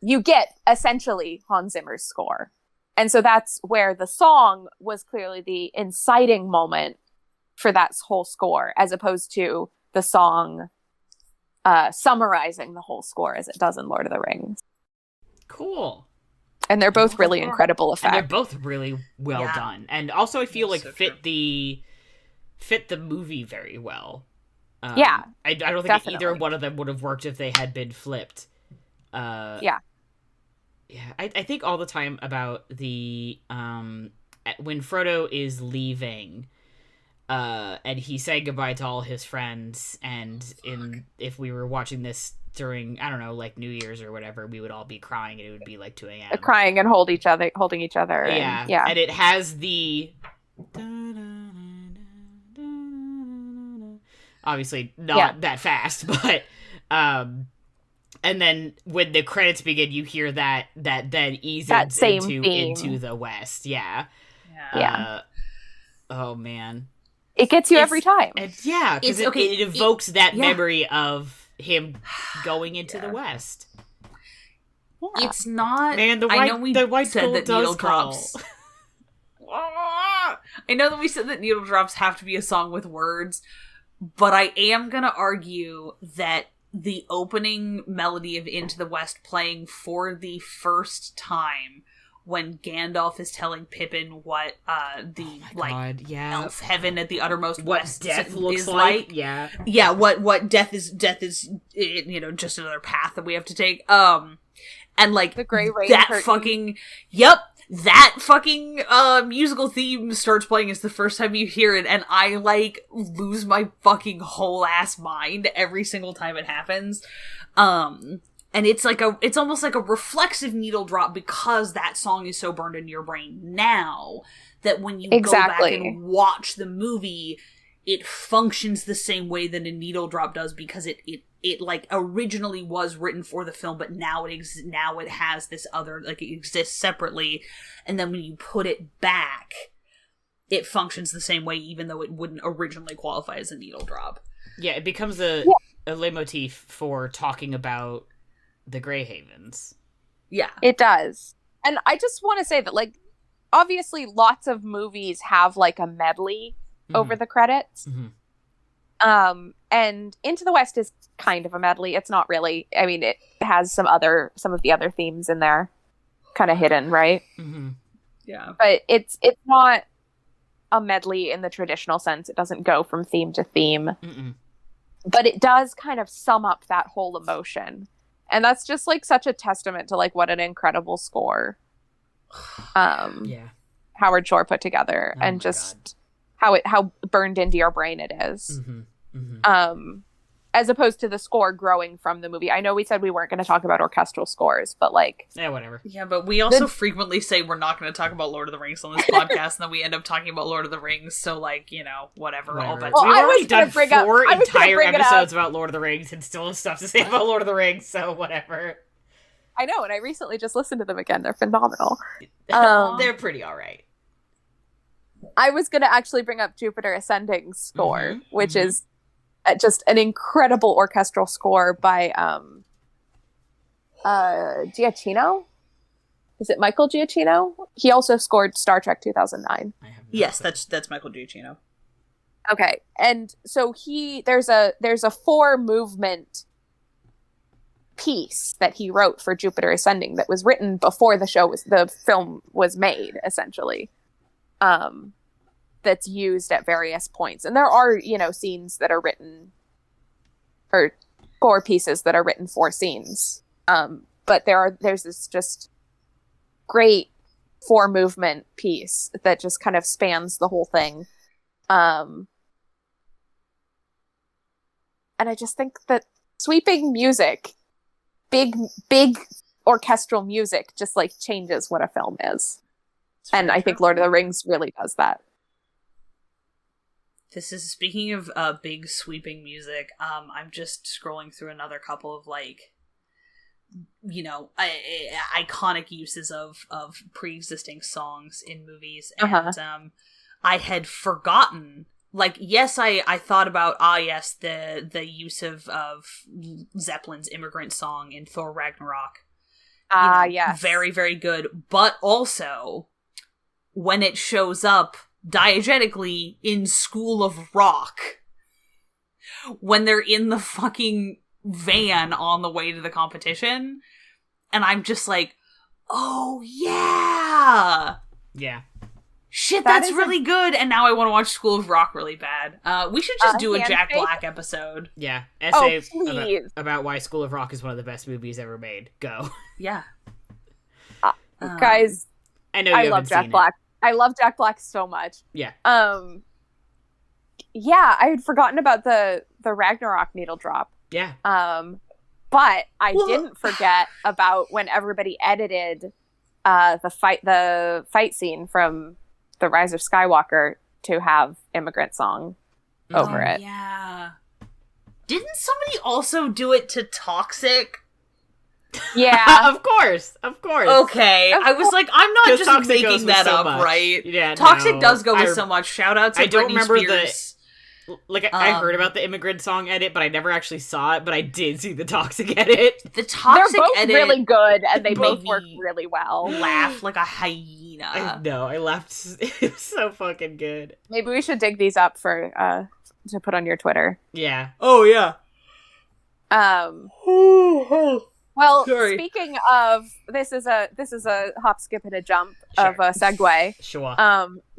C: You get essentially Hans Zimmer's score. And so that's where the song was clearly the inciting moment for that whole score, as opposed to the song summarizing the whole score as it does in Lord of the Rings.
B: Cool.
C: And they're both really incredible effects.
B: And they're both really well done. And also I feel like fit fit the movie very well.
C: Yeah,
B: I don't think
C: definitely.
B: either one of them would have worked if they had been flipped.
C: Yeah.
B: Yeah, I think all the time about the when Frodo is leaving, and he said goodbye to all his friends, and if we were watching this during, I don't know, like New Year's or whatever, we would all be crying, and it would be like 2 a.m.
C: Crying and holding each other.
B: Yeah,
C: yeah.
B: And it has the obviously not that fast, but and then when the credits begin, you hear that then eases into the West. Yeah. Oh man,
C: it gets you every time.
B: Because it evokes that memory of him going into the West.
A: Yeah. It's not.
B: Man, the white
A: said
B: gold
A: that
B: does
A: needledrops. I know that we said that needledrops have to be a song with words, but I am gonna argue that the opening melody of Into the West playing for the first time when Gandalf is telling Pippin what elf heaven at the uttermost west
B: death looks
A: is like.
B: Yeah,
A: what death is, just another path that we have to take. And like
C: the gray rain
A: that
C: curtain.
A: fucking musical theme starts playing. It's the first time you hear it, and I like lose my fucking whole ass mind every single time it happens. And it's almost like a reflexive needle drop because that song is so burned into your brain now that when you go back and watch the movie, it functions the same way that a needle drop does, because it like originally was written for the film, but now it has this other, like, it exists separately, and then when you put it back, it functions the same way, even though it wouldn't originally qualify as a needle drop.
B: Yeah, it becomes a leitmotif for talking about the Grey Havens.
C: Yeah, it does. And I just want to say that, like, obviously lots of movies have like a medley over the credits. And Into the West is kind of a medley. It's not really. I mean, it has some of the other themes in there, kind of hidden, right?
A: Yeah.
C: But it's not a medley in the traditional sense. It doesn't go from theme to theme. But it does kind of sum up that whole emotion. And that's just like such a testament to like what an incredible score Howard Shore put together, and just how burned into your brain it is. As opposed to the score growing from the movie. I know we said we weren't going to talk about orchestral scores, but like...
B: Yeah, whatever.
A: Yeah, but we also frequently say we're not going to talk about Lord of the Rings on this podcast, and then we end up talking about Lord of the Rings, so like, whatever. All bets.
B: We've already done 4 entire episodes about Lord of the Rings and still have stuff to say about Lord of the Rings, so whatever.
C: I know, and I recently just listened to them again. They're phenomenal.
B: They're pretty alright.
C: I was going to actually bring up Jupiter Ascending's score, which is just an incredible orchestral score by Giacchino. Is it Michael Giacchino? He also scored Star Trek 2009.
A: Yes, that's Michael Giacchino.
C: Okay, and so there's a 4-movement piece that he wrote for Jupiter Ascending that was written before the film was made, essentially. That's used at various points. And there are, scenes that are written, or score pieces that are written for scenes. But there's this just great 4-movement piece that just kind of spans the whole thing. And I just think that sweeping music, big orchestral music, just like changes what a film is. And I think Lord of the Rings really does that.
A: This is, speaking of big sweeping music, I'm just scrolling through another couple of like, iconic uses of pre-existing songs in movies, and I had forgotten. Like, yes, I thought about the use of Zeppelin's Immigrant Song in Thor Ragnarok.
C: Yes,
A: very, very good, but also when it shows up diegetically in School of Rock, when they're in the fucking van on the way to the competition, and I'm just like, oh yeah, Shit, that's really good, and now I want to watch School of Rock really bad. We should just do a Jack Black episode.
B: Yeah, essay
C: about
B: why School of Rock is one of the best movies ever made. Go.
A: Yeah.
C: Guys,
B: I know
C: I love Jack Black. I love Jack Black so much.
B: Yeah.
C: Yeah, I had forgotten about the Ragnarok needledrop.
B: Yeah.
C: But I didn't forget about when everybody edited the fight scene from The Rise of Skywalker to have Immigrant Song over it.
A: Yeah. Didn't somebody also do it to Toxic?
C: Yeah.
B: Of course.
A: Okay. I was like, I'm not just Toxic making that up, right?
B: Yeah.
A: Toxic does go with so much. Shout out to
B: I don't
A: Britney
B: remember
A: Spears.
B: I heard about the Immigrant Song edit, but I never actually saw it, but I did see the Toxic edit.
A: The Toxic
C: They're both
A: edit
C: really good, and they both work really well.
A: Laugh like a hyena.
B: I know, I laughed. It was so fucking good.
C: Maybe we should dig these up for to put on your Twitter.
B: Yeah.
A: Oh, yeah.
C: Well,
A: Sorry.
C: speaking of, this is a hop, skip, and a jump of a segue.
B: Sure.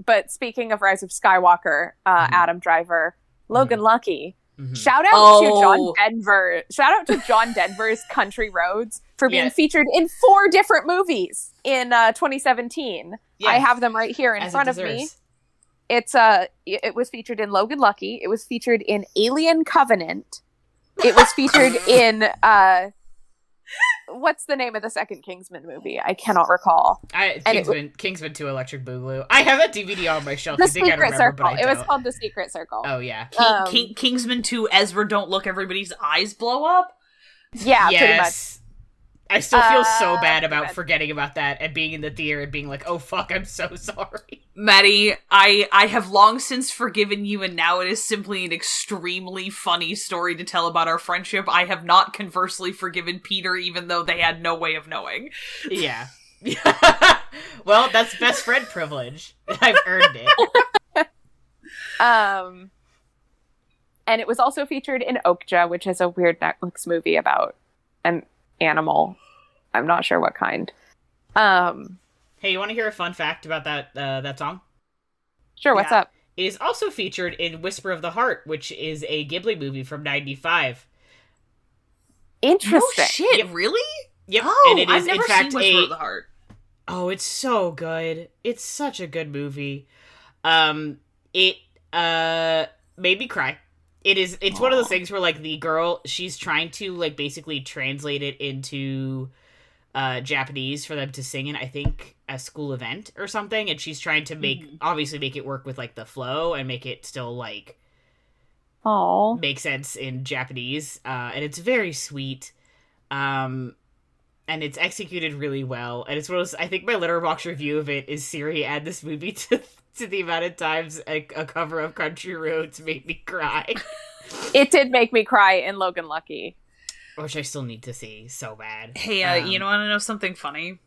C: But speaking of Rise of Skywalker, Adam Driver, Logan Lucky.
B: Mm-hmm.
C: Shout out to John Denver. Shout out to John Denver's Country Roads for being featured in 4 different movies in 2017. Yeah. I have them right here in front of me. It was featured in Logan Lucky. It was featured in Alien Covenant. It was featured in what's the name of the second Kingsman movie? I cannot recall.
B: Kingsman 2 Electric Boogaloo. I have that DVD on my shelf.
C: The Secret Circle. It was called The Secret Circle.
B: Oh, yeah.
A: Kingsman 2 Ezra Don't Look Everybody's Eyes Blow Up?
C: Yeah, pretty much.
B: I still feel so bad about forgetting about that and being in the theater and being like, oh fuck, I'm so sorry.
A: Matty, I have long since forgiven you, and now it is simply an extremely funny story to tell about our friendship. I have not conversely forgiven Peter, even though they had no way of knowing.
B: Yeah. Well, that's best friend privilege. I've earned it.
C: And it was also featured in Okja, which is a weird Netflix movie about an animal. I'm not sure what kind.
B: Hey, you want to hear a fun fact about that song?
C: Sure, what's up?
B: It is also featured in Whisper of the Heart, which is a Ghibli movie from 95.
C: Interesting.
A: No shit, really?
B: Yep.
A: Oh,
B: and it is,
A: I've never
B: in fact,
A: seen Whisper of the Heart.
B: Oh, it's so good. It's such a good movie. It made me cry. It's one of those things where, like, the girl, she's trying to, like, basically translate it into Japanese for them to sing in, I think, a school event or something, and she's trying to obviously make it work with, like, the flow and make it still, like, make sense in Japanese, and it's very sweet, and it's executed really well, and it's one of those, I think my Letterboxd review of it is Siri, add this movie to the amount of times a cover of Country Roads made me cry.
C: It did make me cry in Logan Lucky.
B: Which I still need to see so bad.
A: Hey, you want to know something funny?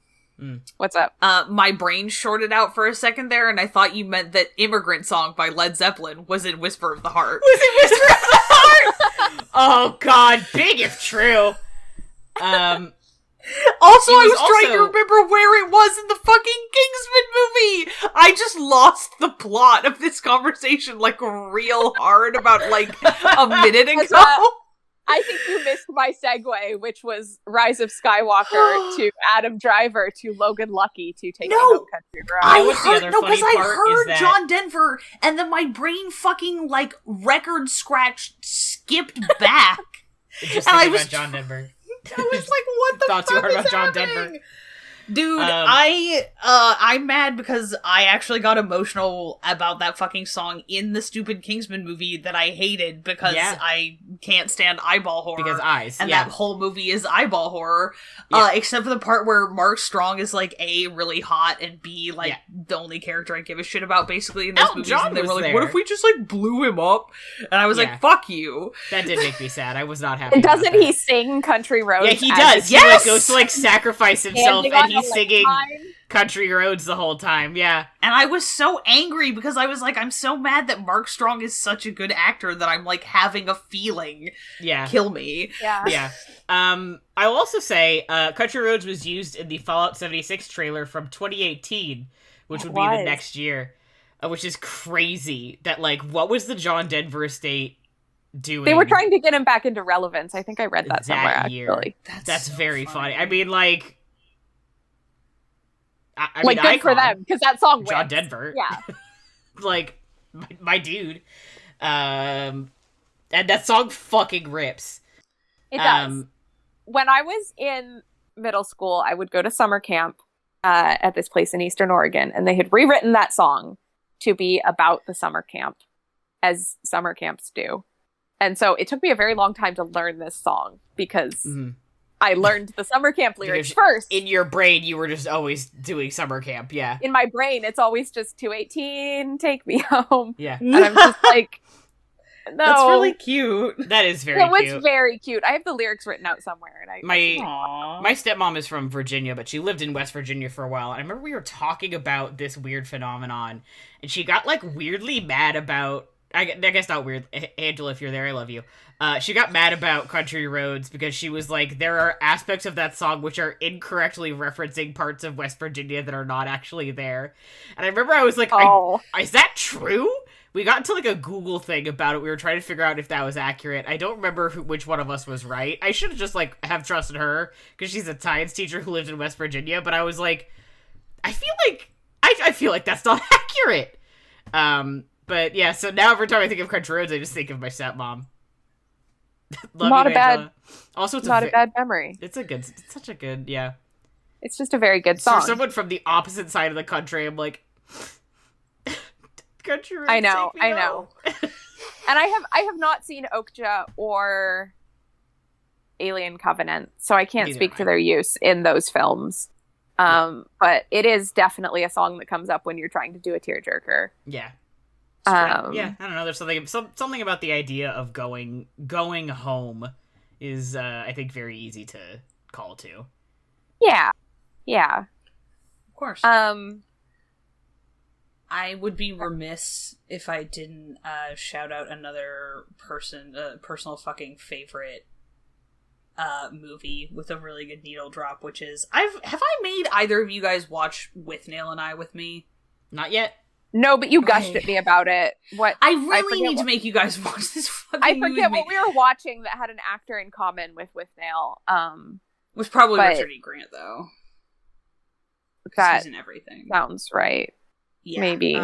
C: What's up?
A: My brain shorted out for a second there, and I thought you meant that Immigrant Song by Led Zeppelin was in Whisper of the Heart.
B: Was it Whisper of the Heart? Oh, God. Big if true.
A: Also, I was trying to remember where it was in the fucking Kingsman movie! I just lost the plot of this conversation, like, real hard about, like, a minute ago.
C: I think you missed my segue, which was Rise of Skywalker to Adam Driver to Logan Lucky to take home Country Road.
A: I heard John Denver, and then my brain fucking, like, record scratch skipped back.
B: Just thinking about John Denver.
A: I was like, what the
B: Thought
A: fuck
B: too hard
A: is
B: about John
A: happening?
B: Denver.
A: Dude, I'm mad because I actually got emotional about that fucking song in the stupid Kingsman movie that I hated because I can't stand eyeball horror.
B: Because eyes,
A: and that whole movie is eyeball horror, except for the part where Mark Strong is, like, A, really hot, and B, like, the only character I give a shit about, basically, in those movies.
B: John
A: and they were like,
B: there.
A: what if we just, like, blew him up? And I was like, fuck you.
B: That did make me sad. I was not happy.
C: And doesn't he sing Country Roads?
B: Yeah, he does. He, like, goes to, like, sacrifice himself, and he's singing Country Roads the whole time, And
A: I was so angry because I was like, I'm so mad that Mark Strong is such a good actor that I'm, like, having a feeling. Kill me.
C: Yeah.
B: I will also say, Country Roads was used in the Fallout 76 trailer from 2018, which would be the next year. which is crazy. That, like, what was the John Denver estate doing?
C: They were trying to get him back into relevance. I think I read that somewhere, actually.
B: That's
A: so
B: very funny. I
A: funny.
B: mean, like... I
C: like,
B: mean,
C: good for them, because that song
B: John
C: wins.
B: Denver.
C: Yeah.
B: Like, my dude. And that song fucking rips.
C: It does. When I was in middle school, I would go to summer camp at this place in Eastern Oregon, and they had rewritten that song to be about the summer camp, as summer camps do. And so it took me a very long time to learn this song, because I learned the summer camp lyrics first.
B: In your brain, you were just always doing summer camp, yeah.
C: In my brain, it's always just 218, take me home.
B: Yeah.
C: And I'm just like, no.
A: That's really cute.
B: That is very cute.
C: It was very cute. I have the lyrics written out somewhere. And
B: my stepmom is from Virginia, but she lived in West Virginia for a while. And I remember we were talking about this weird phenomenon, and she got, like, weirdly mad about... I guess not weird. Angela, if you're there, I love you. She got mad about Country Roads because she was like, there are aspects of that song which are incorrectly referencing parts of West Virginia that are not actually there. And I remember I was like, is that true? We got into, like, a Google thing about it. We were trying to figure out if that was accurate. I don't remember which one of us was right. I should have just, like, have trusted her because she's a science teacher who lived in West Virginia. But I was like, I feel like that's not accurate. But yeah, so now every time I think of Country Roads, I just think of my stepmom. Love
C: not
B: you,
C: a bad.
B: Angela. Also, it's
C: not a bad memory.
B: It's such a good, yeah.
C: It's just a very good song.
B: For someone from the opposite side of the country, I'm like, Country Roads.
C: I know.
B: and
C: I have not seen Okja or Alien Covenant, so I can't speak to their use in those films. But it is definitely a song that comes up when you're trying to do a tearjerker.
B: Yeah. Yeah, I don't know. There's something about the idea of going home is, I think, very easy to call to.
C: Yeah.
A: Of course. I would be remiss if I didn't shout out another personal fucking favorite movie with a really good needle drop, which is have I made either of you guys watch With Nail and I with me?
B: Not yet.
C: No, but you gushed at me about it.
A: I really need to make you guys watch this fucking movie.
C: I forget what we were watching that had an actor in common with Nail.
A: It was probably Richard E. Grant, though.
C: That
A: he's in everything.
C: Sounds right. Yeah. Maybe.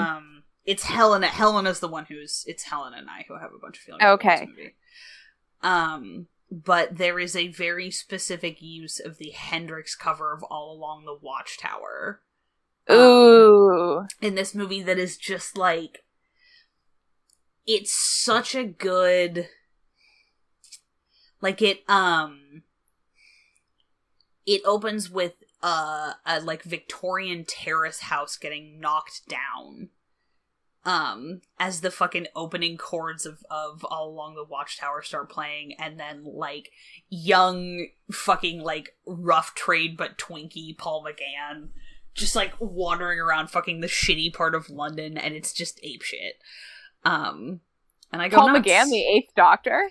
A: It's Helena. Helena's the one it's Helena and I who have a bunch of feelings
C: okay.
A: about this movie. But there is a very specific use of the Hendrix cover of All Along the Watchtower.
C: Ooh.
A: In this movie that is just like, it's such a good, like it opens with a like Victorian terrace house getting knocked down as the fucking opening chords of All Along the Watchtower start playing, and then like young fucking like rough trade but Twinkie Paul McGann just like wandering around fucking the shitty part of London, and it's just apeshit. And I go
C: Paul
A: nuts.
C: McGann, the Eighth Doctor?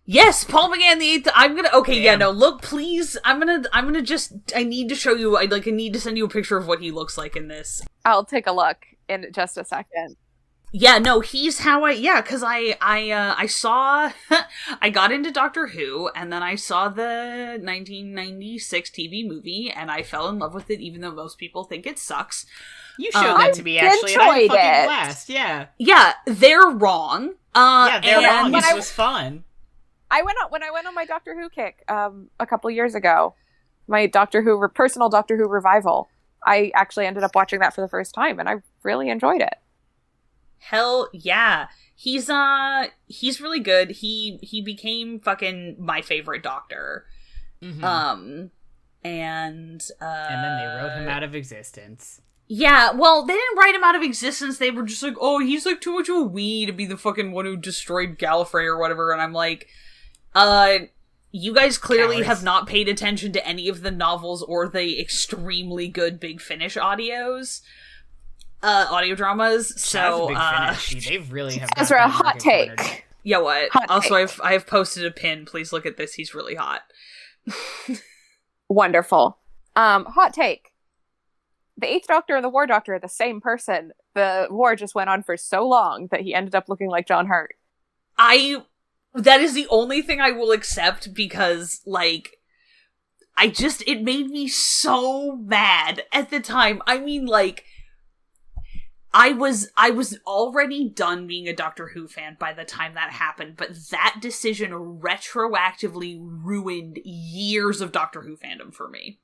A: Yes, Paul McGann, the Eighth. I'm gonna. Okay, damn. Yeah, no. Look, please. I'm gonna just. I need to show you. I need to send you a picture of what he looks like in this.
C: I'll take a look in just a second.
A: Yeah, no, he's how because I saw, I got into Doctor Who, and then I saw the 1996 TV movie, and I fell in love with it, even though most people think it sucks.
B: You showed that to me, actually, and I had a fucking blast, yeah.
A: Yeah, they're wrong.
B: They're wrong, this was fun.
C: When I went on my Doctor Who kick, a couple years ago, my personal Doctor Who revival, I actually ended up watching that for the first time, and I really enjoyed it.
A: Hell yeah. He's really good. He became fucking my favorite Doctor.
B: Mm-hmm.
A: And
B: then they wrote him out of existence.
A: Yeah, well, they didn't write him out of existence. They were just like, oh, he's like too much of a wee to be the fucking one who destroyed Gallifrey or whatever. And I'm like, you guys clearly
B: Cowards.
A: have not paid attention to any of the novels or the extremely good Big Finish audio dramas. So,
B: Big Finish. They really have.
C: Ezra, hot take.
A: Yeah, what?
C: Hot
A: also,
C: take.
A: I have posted a pin. Please look at this. He's really hot.
C: Wonderful. Hot take. the Eighth Doctor and the War Doctor are the same person. The war just went on for so long that he ended up looking like John Hurt.
A: That is the only thing I will accept because, like, it made me so mad at the time. I mean, like, I was already done being a Doctor Who fan by the time that happened, but that decision retroactively ruined years of Doctor Who fandom for me.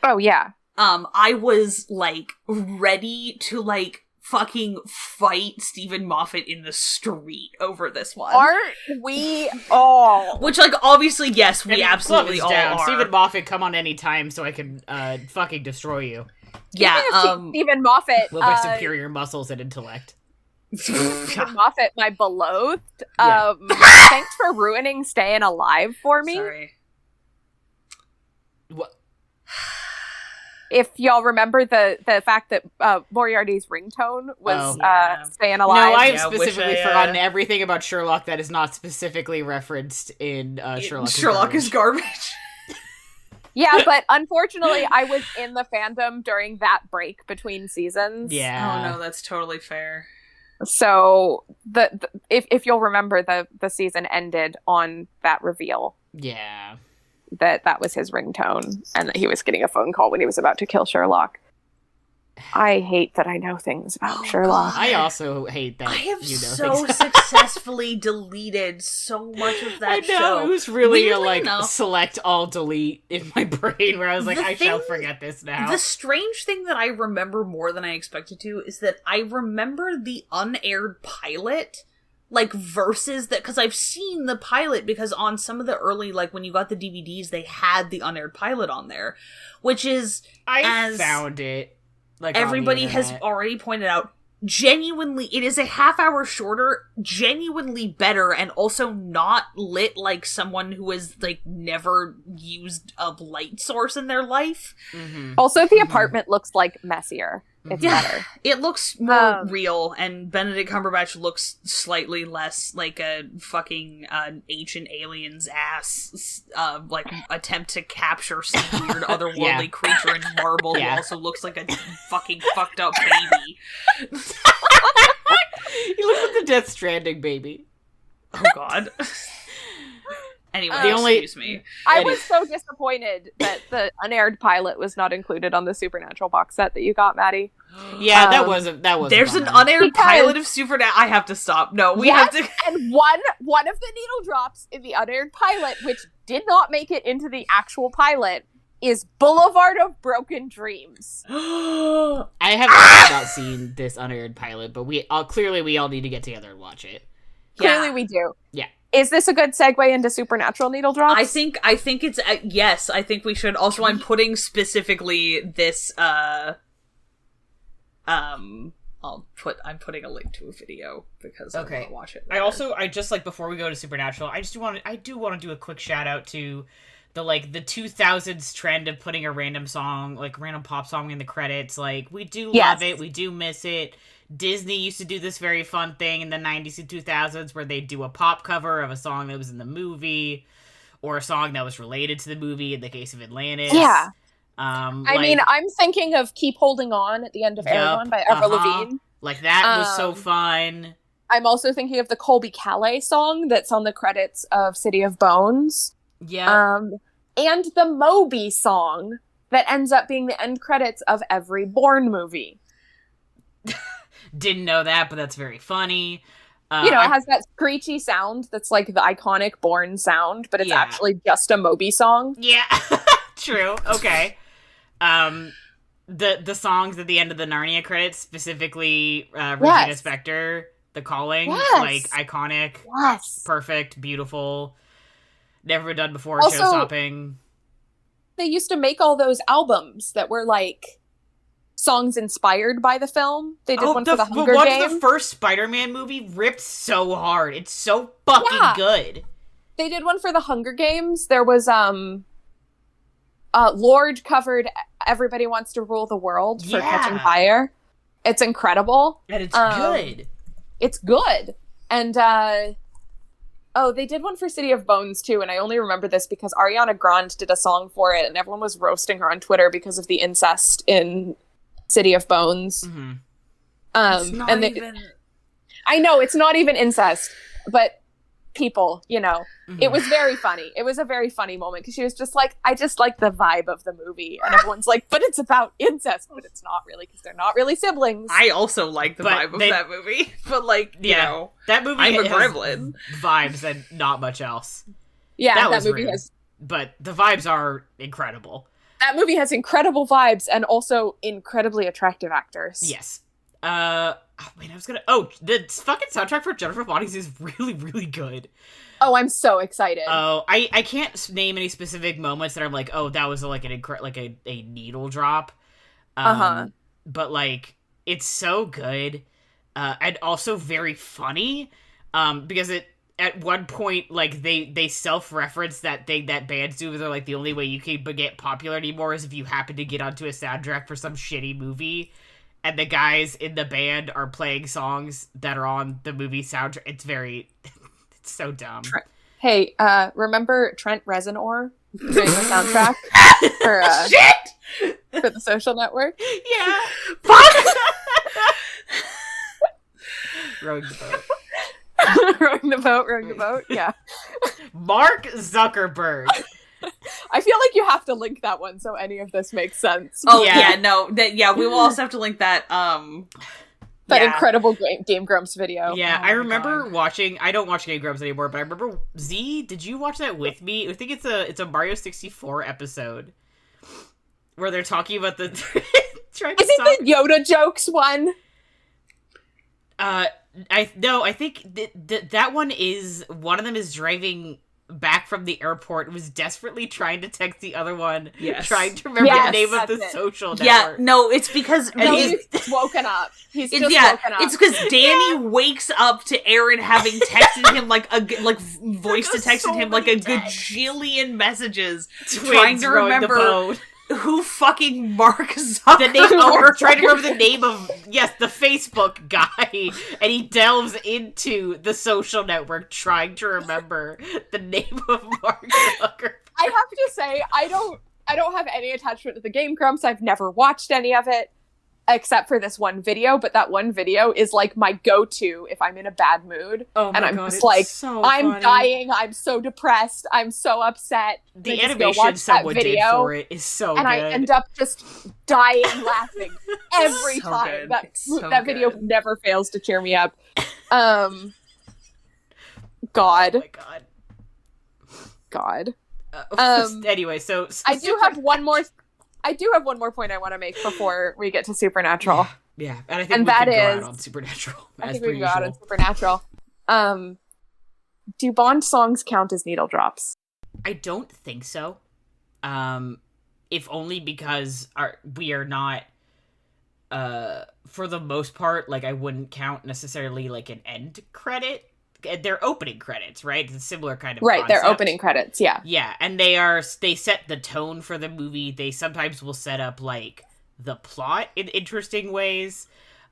C: Oh, yeah.
A: I was, like, ready to, like, fucking fight Stephen Moffat in the street over this one.
C: Aren't we all?
A: Which, like, obviously, yes, we absolutely all
B: down.
A: are.
B: Stephen Moffat, come on any time so I can fucking destroy you.
A: Yeah,
C: Stephen Moffat.
B: With my superior muscles and intellect.
C: Stephen Moffat, my beloved.
B: Yeah.
C: Thanks for ruining Staying Alive for me.
A: Sorry.
B: What?
C: If y'all remember the fact that Moriarty's ringtone was Staying Alive.
B: No, I've specifically forgotten everything about Sherlock that is not specifically referenced in
A: Sherlock is garbage.
C: Yeah, but unfortunately, I was in the fandom during that break between seasons.
B: Yeah.
A: Oh no, that's totally fair.
C: So if you'll remember, the season ended on that reveal.
B: Yeah.
C: That was his ringtone, and that he was getting a phone call when he was about to kill Sherlock. I hate that I know things about Sherlock.
B: I also hate that
A: I have
B: you know
A: so
B: things.
A: successfully deleted so much of that show.
B: I know, it was really
A: Weirdly
B: a
A: enough,
B: select all delete in my brain where I was like, I shall forget this now.
A: The strange thing that I remember more than I expected to is that I remember the unaired pilot, like, versus that, because I've seen the pilot, because on some of the early, like, when you got the DVDs, they had the unaired pilot on there, which is,
B: I found it. Like,
A: everybody has already pointed out, genuinely, it is a half hour shorter, genuinely better, and also not lit like someone who has, like, never used a light source in their life.
B: Mm-hmm.
C: Also, the apartment looks, like, messier. It's better.
A: It looks more real, and Benedict Cumberbatch looks slightly less like a fucking ancient alien's ass, like, attempt to capture some weird otherworldly creature in marble who also looks like a fucking fucked up baby.
B: He looks like the Death Stranding baby.
A: Oh god. Anyway, excuse me.
C: I was so disappointed that the unaired pilot was not included on the Supernatural box set that you got, Maddie.
B: Yeah, that wasn't.
A: There's an unaired pilot of Supernatural. I have to stop. No, we have to.
C: And one of the needle drops in the unaired pilot, which did not make it into the actual pilot, is Boulevard of Broken Dreams.
B: I have not seen this unaired pilot, but we all need to get together and watch it.
C: Clearly, we do.
B: Yeah.
C: Is this a good segue into Supernatural needle drops?
A: I think it's yes. I think we should. Also, I'm putting specifically this. I'm putting a link to a video because I want to watch it later.
B: I just, like, before we go to Supernatural, I do want to do a quick shout out to the 2000s trend of putting a random song, like random pop song in the credits. Like, we do love it, we do miss it. Disney used to do this very fun thing in the 90s and 2000s where they'd do a pop cover of a song that was in the movie or a song that was related to the movie in the case of Atlantis.
C: Yeah.
B: I
C: mean, I'm thinking of Keep Holding On at the end of Aragon by Avril Lavigne.
B: Like, that was so fun.
C: I'm also thinking of the Colby Calais song that's on the credits of City of Bones.
B: Yeah.
C: And the Moby song that ends up being the end credits of every Bourne movie.
B: Didn't know that, but that's very funny.
C: It has that screechy sound that's like the iconic Bourne sound, but it's actually just a Moby song.
B: Yeah, true. Okay. The songs at the end of the Narnia credits, specifically Regina Spektor, The Calling, like, iconic, perfect, beautiful, never been done before,
C: also,
B: show-stopping.
C: They used to make all those albums that were, like, songs inspired by the film. They did one for the Hunger Games.
B: The first Spider-Man movie ripped so hard. It's so fucking good.
C: They did one for the Hunger Games. There was, Lorde covered Everybody Wants to Rule the World for Catching Fire. It's incredible.
B: And it's good.
C: It's good. And, they did one for City of Bones, too, and I only remember this because Ariana Grande did a song for it, and everyone was roasting her on Twitter because of the incest in City of Bones.
B: Mm-hmm.
A: It's not
C: and
A: even...
C: I know it's not even incest, but people,
B: Mm-hmm.
C: it was very funny. It was a very funny moment because she was just like, I just like the vibe of the movie, and everyone's like, but it's about incest, but it's not really because they're not really siblings.
A: I also like the vibe of that movie, but
B: that movie
A: I'm a
B: has
A: gremlin.
B: Vibes and not much else.
C: Yeah,
B: that
C: movie
B: rude.
C: has.
B: But the vibes are incredible.
C: That movie has incredible vibes and also incredibly attractive actors.
B: Yes. The fucking soundtrack for Jennifer Bodies is really, really good.
C: Oh, I'm so excited.
B: Oh, I can't name any specific moments that I'm like, oh, that was like a needle drop. But like, it's so good, and also very funny, because at one point, like, they self-reference that thing that bands do, where they're like, the only way you can get popular anymore is if you happen to get onto a soundtrack for some shitty movie, and the guys in the band are playing songs that are on the movie soundtrack. It's it's so dumb.
C: Hey, remember Trent Reznor doing the soundtrack for
A: Shit!
C: For The Social Network?
B: Yeah.
A: Fuck!
B: Rowing the boat.
C: Rowing the boat, yeah.
B: Mark Zuckerberg.
C: I feel like you have to link that one so any of this makes sense.
A: Oh yeah, we will also have to link that.
C: That incredible Game Grumps video.
B: Yeah, I remember watching. I don't watch Game Grumps anymore, but I remember. Z, did you watch that with me? I think it's a Mario 64 episode where they're talking about the.
C: Is it the Yoda jokes one?
B: I think that one is one of them is driving back from the airport and was desperately trying to text the other one, trying to remember the name of the social network.
A: Yeah, no, it's because
C: he's woken up. He's just woken up.
A: It's because Danny wakes up to Aaron having texted him voice to texted him like a gajillion messages, trying to remember who fucking Mark Zuckerberg.
B: Trying to remember the name of the Facebook guy, and he delves into the social network trying to remember the name of Mark Zuckerberg.
C: I have to say, I don't have any attachment to the Game Grumps. I've never watched any of it except for this one video, but that one video is like my go-to if I'm in a bad mood.
B: Oh my
C: and I'm
B: God,
C: just like,
B: so
C: I'm
B: funny.
C: dying, I'm so depressed, I'm so upset.
B: The animation someone did for it is so
C: and
B: good.
C: I end up just dying laughing every
A: So
C: time.
A: good.
C: That video never fails to cheer me up. God.
B: Oh my God. Anyway, so
C: I do have one more point I want to make before we get to Supernatural.
B: Yeah, and I think we can go out on Supernatural.
C: I think we can go out on Supernatural. Do Bond songs count as needle drops?
B: I don't think so. If only because we are not, for the most part, like, I wouldn't count necessarily like an end credit. They're opening credits, right? It's a similar kind of concept.
C: They're opening credits, yeah.
B: Yeah, and they set the tone for the movie. They sometimes will set up, like, the plot in interesting ways.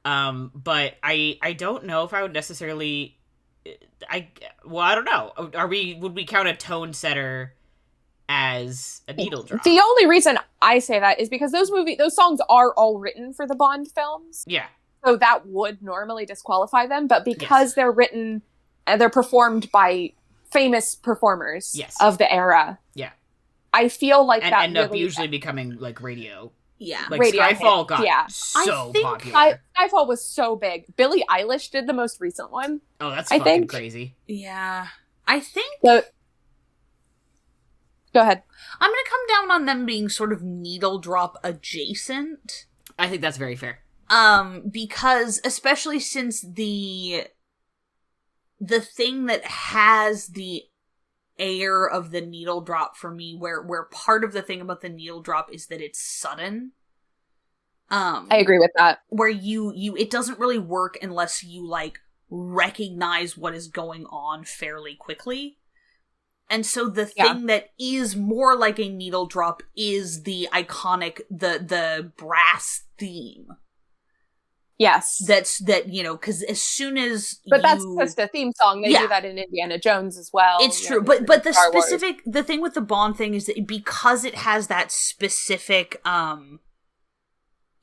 B: But I don't know if I would necessarily... I don't know. Would we count a tone setter as a needle drop?
C: The only reason I say that is because those songs are all written for the Bond films.
B: Yeah.
C: So that would normally disqualify them, but because they're written... and they're performed by famous performers of the era.
B: Yeah.
C: I feel like that
B: end up usually becoming, like, radio.
A: Yeah.
B: Like,
C: radio
B: Skyfall
C: hits.
B: got so popular.
C: Skyfall was so big. Billie Eilish did the most recent one.
B: Oh, that's fucking crazy.
A: Yeah. I think...
C: Go ahead.
A: I'm gonna come down on them being sort of needle drop adjacent.
B: I think that's very fair.
A: Because, especially since the thing that has the air of the needle drop for me, where part of the thing about the needle drop is that it's sudden.
C: I agree with that.
A: Where it doesn't really work unless you, like, recognize what is going on fairly quickly. And so the thing that is more like a needle drop is the iconic, the brass theme.
C: Yes.
A: Because as soon as
C: that's just a theme song. They do that in Indiana Jones as well.
A: It's true. But the thing with the Bond thing is that because it has that specific,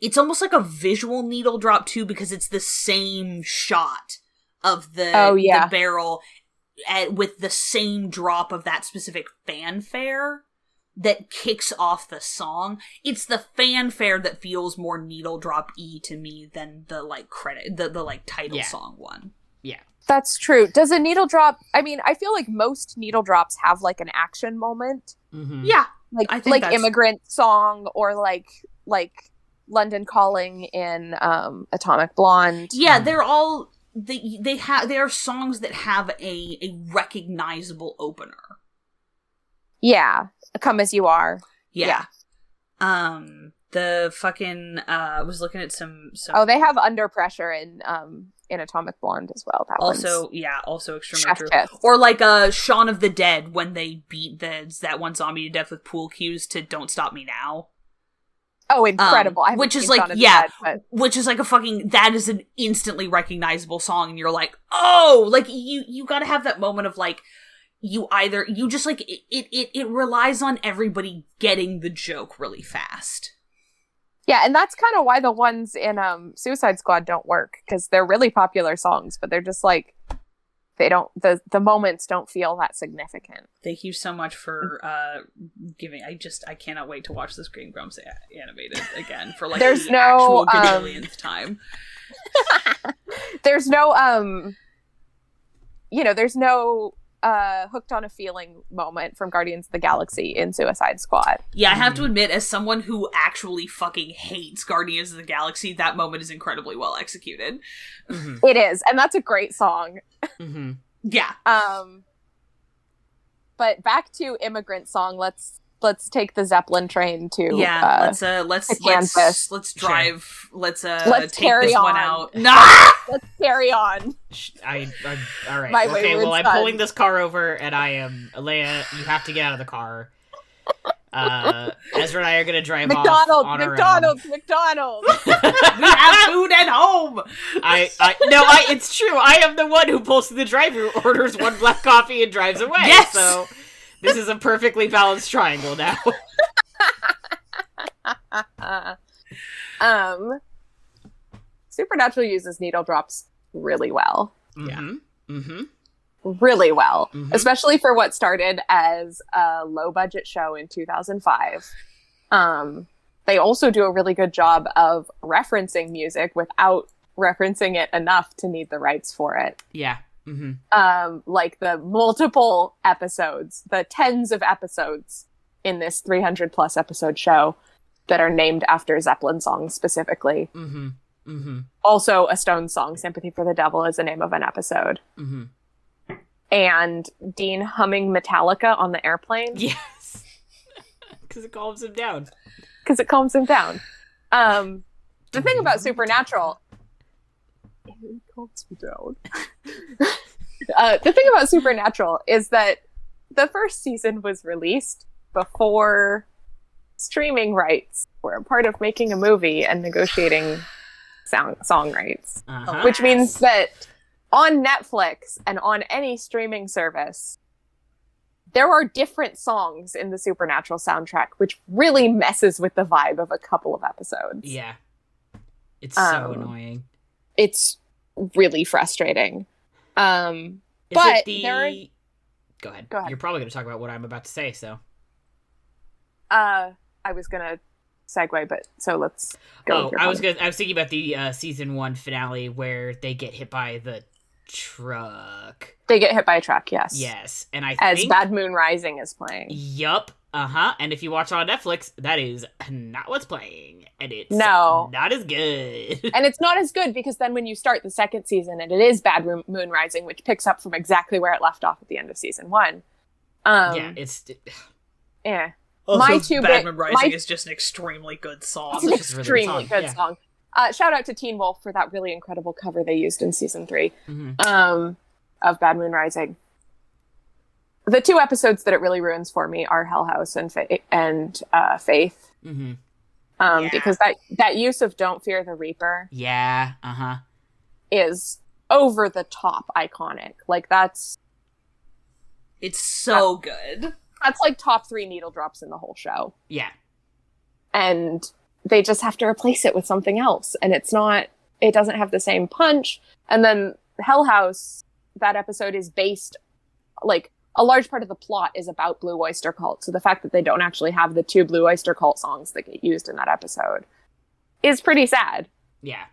A: it's almost like a visual needle drop too, because it's the same shot of the barrel with the same drop of that specific fanfare that kicks off the song. It's the fanfare that feels more needle drop-y to me than the like credit, the like title song one.
B: Yeah.
C: That's true. Does a needle drop, I mean, I feel like most needle drops have like an action moment.
B: Mm-hmm.
A: Yeah.
C: I think like Immigrant Song or like London Calling in Atomic Blonde.
A: Yeah, they're all they are songs that have a recognizable opener.
C: Yeah. Come As You Are.
A: Yeah. The fucking I was looking at some
C: Oh, they have Under Pressure in Atomic Blonde as well. That
A: also extremely
C: Chef
A: true.
C: Kiss.
A: Or like Shaun of the Dead when they beat that one zombie to death with pool cues to Don't Stop Me Now.
C: Oh, incredible.
A: Which is like which is like a fucking, that is an instantly recognizable song, and you're like, oh, like you gotta have that moment of like, you just like it relies on everybody getting the joke really fast.
C: Yeah, and that's kind of why the ones in Suicide Squad don't work, because they're really popular songs, but they're just like, they don't, the moments don't feel that significant.
A: Thank you so much for giving. I cannot wait to watch this Green Grumps animated again for like
C: there's
A: the
C: no
A: actual gazillionth time.
C: There's no there's no hooked on a feeling moment from Guardians of the Galaxy in Suicide Squad.
A: Yeah, I have to admit, as someone who actually fucking hates Guardians of the Galaxy, that moment is incredibly well executed.
B: Mm-hmm.
C: It is, and that's a great song.
B: Mm-hmm.
A: Yeah.
C: But back to Immigrant Song. Let's take the Zeppelin train to
A: let's drive.
C: Sure.
A: Let's
C: take
A: carry
C: this
A: on.
C: one out.
A: Nah!
C: Let's carry on.
B: All right.
C: My
B: okay, well, I'm
C: son.
B: pulling this car over, and I am Leah. You have to get out of the car. Ezra and I are gonna drive off on our own.
C: McDonald's.
A: We have food at home.
B: It's true. I am the one who pulls to the drive-thru, orders one black coffee, and drives away.
A: Yes.
B: So this is a perfectly balanced triangle now.
C: Supernatural uses needle drops really well.
B: Yeah. Mm-hmm.
C: Really well,
B: Mm-hmm.
C: especially for what started as a low-budget show in 2005. They also do a really good job of referencing music without referencing it enough to need the rights for it.
B: Yeah. Mm-hmm.
C: Like the multiple episodes, the tens of episodes in this 300-plus episode show that are named after Zeppelin songs specifically.
B: Mm-hmm. Mm-hmm.
C: Also, a Stones song, Sympathy for the Devil, is the name of an episode.
B: Mm-hmm.
C: And Dean humming Metallica on the airplane.
B: Yes. Because it calms him down.
C: The thing about Supernatural... It calms me down. The thing about Supernatural is that the first season was released before streaming rights were a part of making a movie and negotiating song rights.
B: Uh-huh.
C: Which means that on Netflix and on any streaming service, there are different songs in the Supernatural soundtrack, which really messes with the vibe of a couple of episodes.
B: Yeah. It's so annoying.
C: It's really frustrating. Go ahead.
B: You're probably going to talk about what I'm about to say, so.
C: I was going to segue, but so let's go.
B: I was thinking about the season 1 finale where they get hit by the truck.
C: They get hit by a truck, yes.
B: Yes, and
C: As
B: think...
C: Bad Moon Rising is playing.
B: Yup, and if you watch it on Netflix, that is not what's playing, and it's not as good.
C: And it's not as good because then when you start the second season, and it is Bad Moon Rising, which picks up from exactly where it left off at the end of season 1. Yeah.
A: Also, Bad Moon Rising is just an extremely good song.
C: It's an extremely good song. Shout out to Teen Wolf for that really incredible cover they used in season 3 of Bad Moon Rising. The 2 episodes that it really ruins for me are Hell House and Faith.
B: Mm-hmm.
C: Because that use of Don't Fear the Reaper is over the top iconic. Like
A: it's so good.
C: That's like top 3 needle drops in the whole show.
B: Yeah.
C: And they just have to replace it with something else. And it doesn't have the same punch. And then Hell House, that episode is based, like, a large part of the plot is about Blue Oyster Cult. So the fact that they don't actually have the 2 Blue Oyster Cult songs that get used in that episode is pretty sad.
B: Yeah.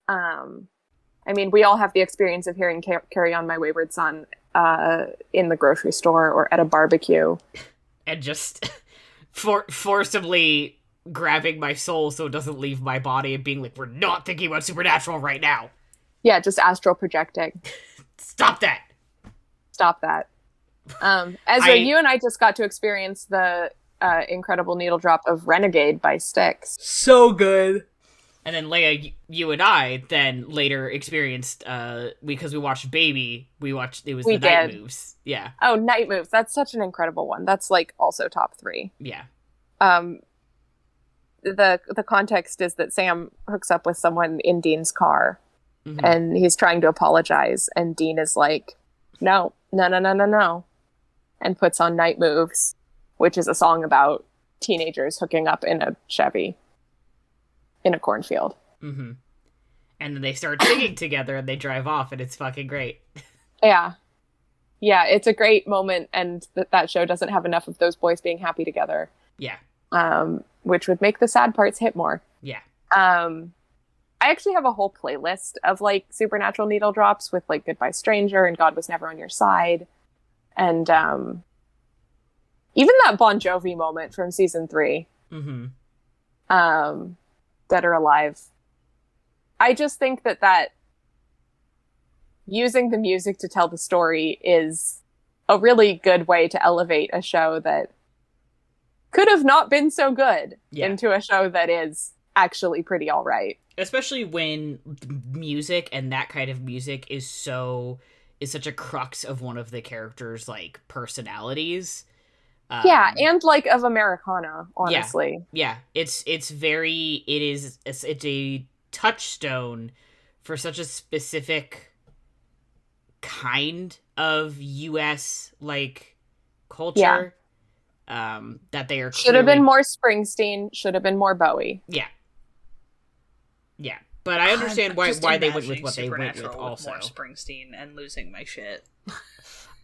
C: I mean, we all have the experience of hearing Carry On My Wayward Son in the grocery store or at a barbecue.
B: And just forcibly grabbing my soul so it doesn't leave my body and being like, we're not thinking about Supernatural right now.
C: Yeah, just astral projecting.
B: Stop that.
C: Stop that. Ezra, you and I just got to experience the incredible needle drop of Renegade by Styx.
A: So good.
B: And then Leah, you and I then later experienced, because we watched Baby, it was the Night Moves. Yeah.
C: Oh, Night Moves. That's such an incredible one. That's like also top 3.
B: Yeah.
C: The context is that Sam hooks up with someone in Dean's car, and he's trying to apologize, and Dean is like, no, and puts on Night Moves, which is a song about teenagers hooking up in a Chevy in a cornfield.
B: Mm-hmm. And then they start singing together and they drive off, and it's fucking great.
C: Yeah, it's a great moment, and that show doesn't have enough of those boys being happy together.
B: Yeah.
C: Which would make the sad parts hit more.
B: Yeah.
C: I actually have a whole playlist of like Supernatural needle drops with like Goodbye Stranger and God Was Never on Your Side. And even that Bon Jovi moment from season 3.
B: Mm-hmm.
C: Dead or Alive. I just think that using the music to tell the story is a really good way to elevate a show that could have not been so good into a show that is actually pretty all right.
B: Especially when music and that kind of music is such a crux of one of the characters' like personalities.
C: And like of Americana, honestly.
B: Yeah. It's a touchstone for such a specific kind of US like culture. That they are
C: should have been more Springsteen, should have been more Bowie.
B: Yeah, but I understand why they went with what they went with. Also,
A: more Springsteen and losing my shit.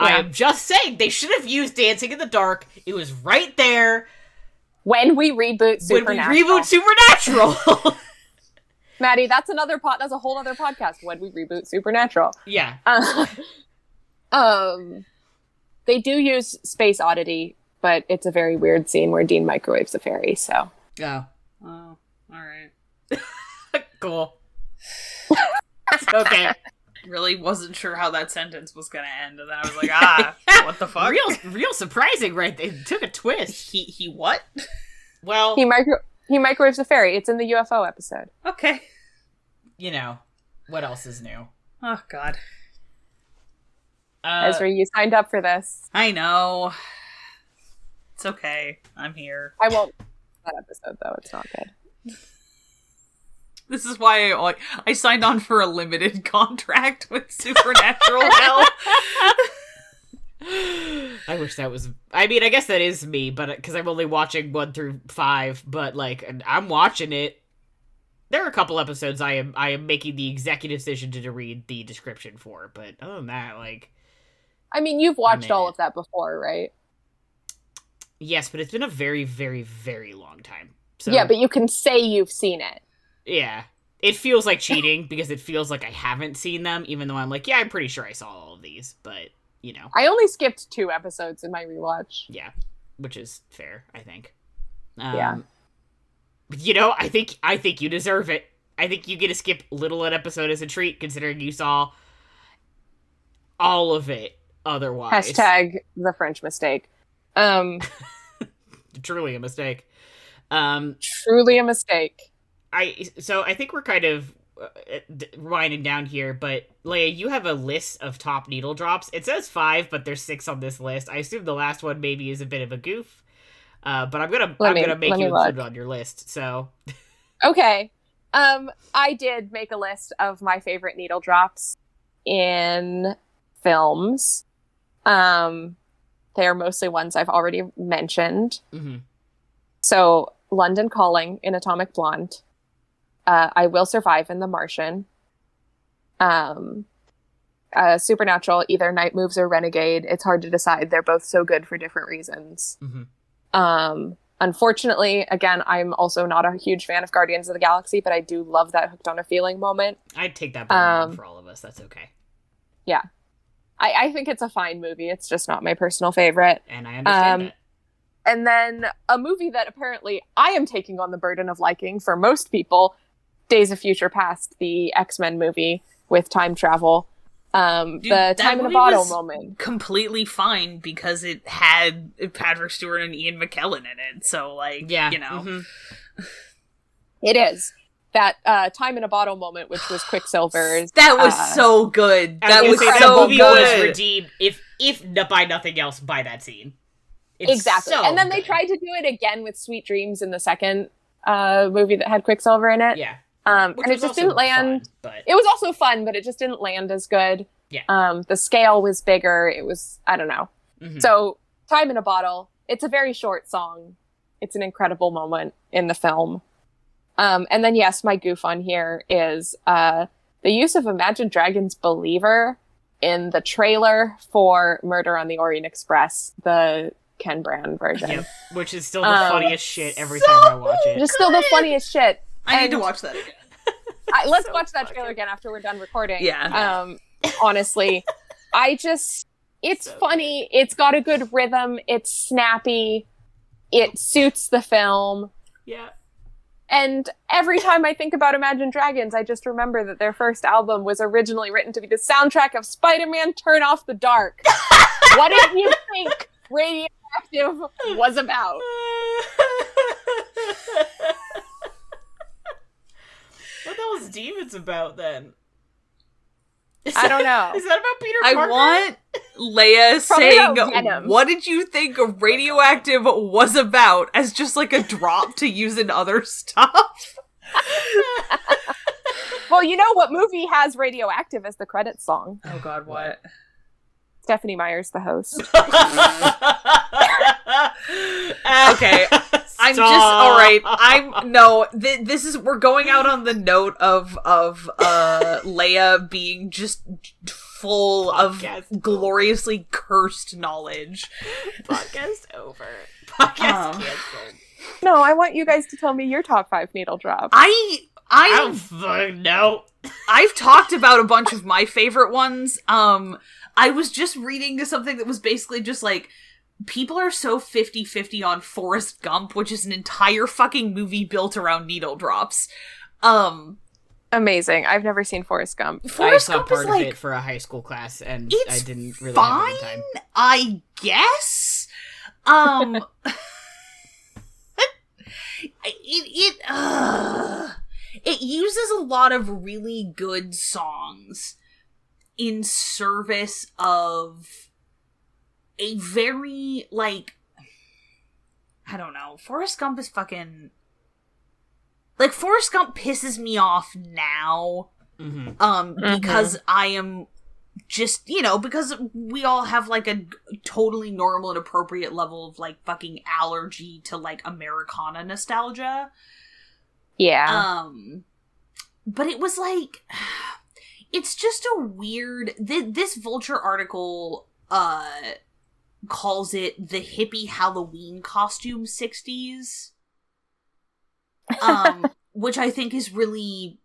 B: I am just saying they should have used Dancing in the Dark. It was right there
C: when we reboot Supernatural. Matty, that's a whole other podcast. When we reboot Supernatural.
B: Yeah.
C: They do use Space Oddity, but it's a very weird scene where Dean microwaves a fairy. So.
B: Oh,
A: all right.
B: Cool. Okay.
A: Really wasn't sure how that sentence was gonna end, and then I was like, what the fuck?
B: Real surprising, right? They took a twist.
A: He what?
B: Well,
C: he microwaves a fairy. It's in the UFO episode.
A: Okay.
B: You know, what else is new?
A: Oh God.
C: Ezra, you signed up for this.
A: I know. It's okay. I'm here.
C: I won't. That episode though, it's not good.
A: This is why I signed on for a limited contract with Supernatural now.
B: I wish that was... I mean, I guess that is me, but because I'm only watching 1 through 5, but, like, I'm watching it. There are a couple episodes I am making the executive decision to read the description for, but other than that, like...
C: I mean, you've watched all of that before, right?
B: Yes, but it's been a very, very, very long time. So,
C: yeah, but you can say you've seen it.
B: Yeah. It feels like cheating because it feels like I haven't seen them, even though I'm like, yeah, I'm pretty sure I saw all of these, but, you know.
C: I only skipped 2 episodes in my rewatch.
B: Yeah, which is fair, I think.
C: Yeah.
B: But, you know, I think you deserve it. I think you get to skip little an episode as a treat, considering you saw all of it otherwise.
C: Hashtag the French mistake.
B: Truly a mistake.
C: Truly a mistake.
B: So I think we're kind of winding down here, but Leah, you have a list of top needle drops. It says 5, but there's 6 on this list. I assume the last one maybe is a bit of a goof, but I'm gonna make you include it on your list. So,
C: okay, I did make a list of my favorite needle drops in films. They are mostly ones I've already mentioned.
B: Mm-hmm.
C: So London Calling in Atomic Blonde. I Will Survive in The Martian. Supernatural, either Night Moves or Renegade. It's hard to decide. They're both so good for different reasons. Unfortunately, again, I'm also not a huge fan of Guardians of the Galaxy, but I do love that Hooked on a Feeling moment.
B: I'd take that burden for all of us. That's okay.
C: Yeah. I think it's a fine movie. It's just not my personal favorite.
B: And I understand that.
C: And then a movie that apparently I am taking on the burden of liking for most people, Days of Future Past, the X-Men movie with time travel.
A: Dude,
C: the time in a bottle moment.
A: Completely fine because it had Patrick Stewart and Ian McKellen in it. So, like, you know.
C: It is. That time in a bottle moment, which was Quicksilver's.
A: That was so good. That was so good.
B: Was redeemed, if by nothing else, by that scene. It's
C: exactly.
B: So
C: and then
B: good.
C: They tried to do it again with Sweet Dreams in the second movie that had Quicksilver in it.
B: Yeah.
C: And it just didn't land.
B: Fun, but...
C: It was also fun, but it just didn't land as good.
B: Yeah.
C: The scale was bigger. It was, I don't know. So, Time in a Bottle, it's a very short song. It's an incredible moment in the film. And then, yes, my goof on here is the use of Imagine Dragons' Believer in the trailer for Murder on the Orient Express, the Ken Brand version.
B: Yep. Which is still the funniest shit every time I watch it.
C: Just still the funniest shit.
A: I need to watch that again.
C: Let's watch that trailer again after we're done recording.
A: Yeah.
C: Honestly, it's funny. It's got a good rhythm. It's snappy. It suits the film.
B: Yeah.
C: And every time I think about Imagine Dragons, I just remember that their first album was originally written to be the soundtrack of Spider-Man Turn Off the Dark. What did you think Radioactive was about?
B: What the hell is Demons about, then?
C: I don't know.
B: Is that about Peter
A: Parker? I want Leah saying, what did you think Radioactive was about, as just like a drop to use in other stuff?
C: Well, you know what movie has Radioactive as the credits song?
A: Oh god, what?
C: Stephanie Meyer's the host.
A: Okay. I'm just alright. We're going out on the note of Leia being just full of gloriously cursed knowledge.
B: Podcast over. Podcast canceled.
C: No, I want you guys to tell me your top 5 needle drops.
B: I don't know.
A: I've talked about a bunch of my favorite ones. I was just reading something that was basically just like, people are so 50-50 on Forrest Gump, which is an entire fucking movie built around needle drops.
C: Amazing. I've never seen Forrest Gump.
B: I saw part of it for a high school class, and I didn't really have a good time.
A: I guess. It uses a lot of really good songs in service of a very, like, I don't know, Forrest Gump is fucking, like, Forrest Gump pisses me off now, because I am just, because we all have, like, a totally normal and appropriate level of, like, fucking allergy to, like, Americana nostalgia.
C: Yeah.
A: But it was, like, it's just a weird, this Vulture article, calls it the hippie Halloween costume 60s. Which I think is really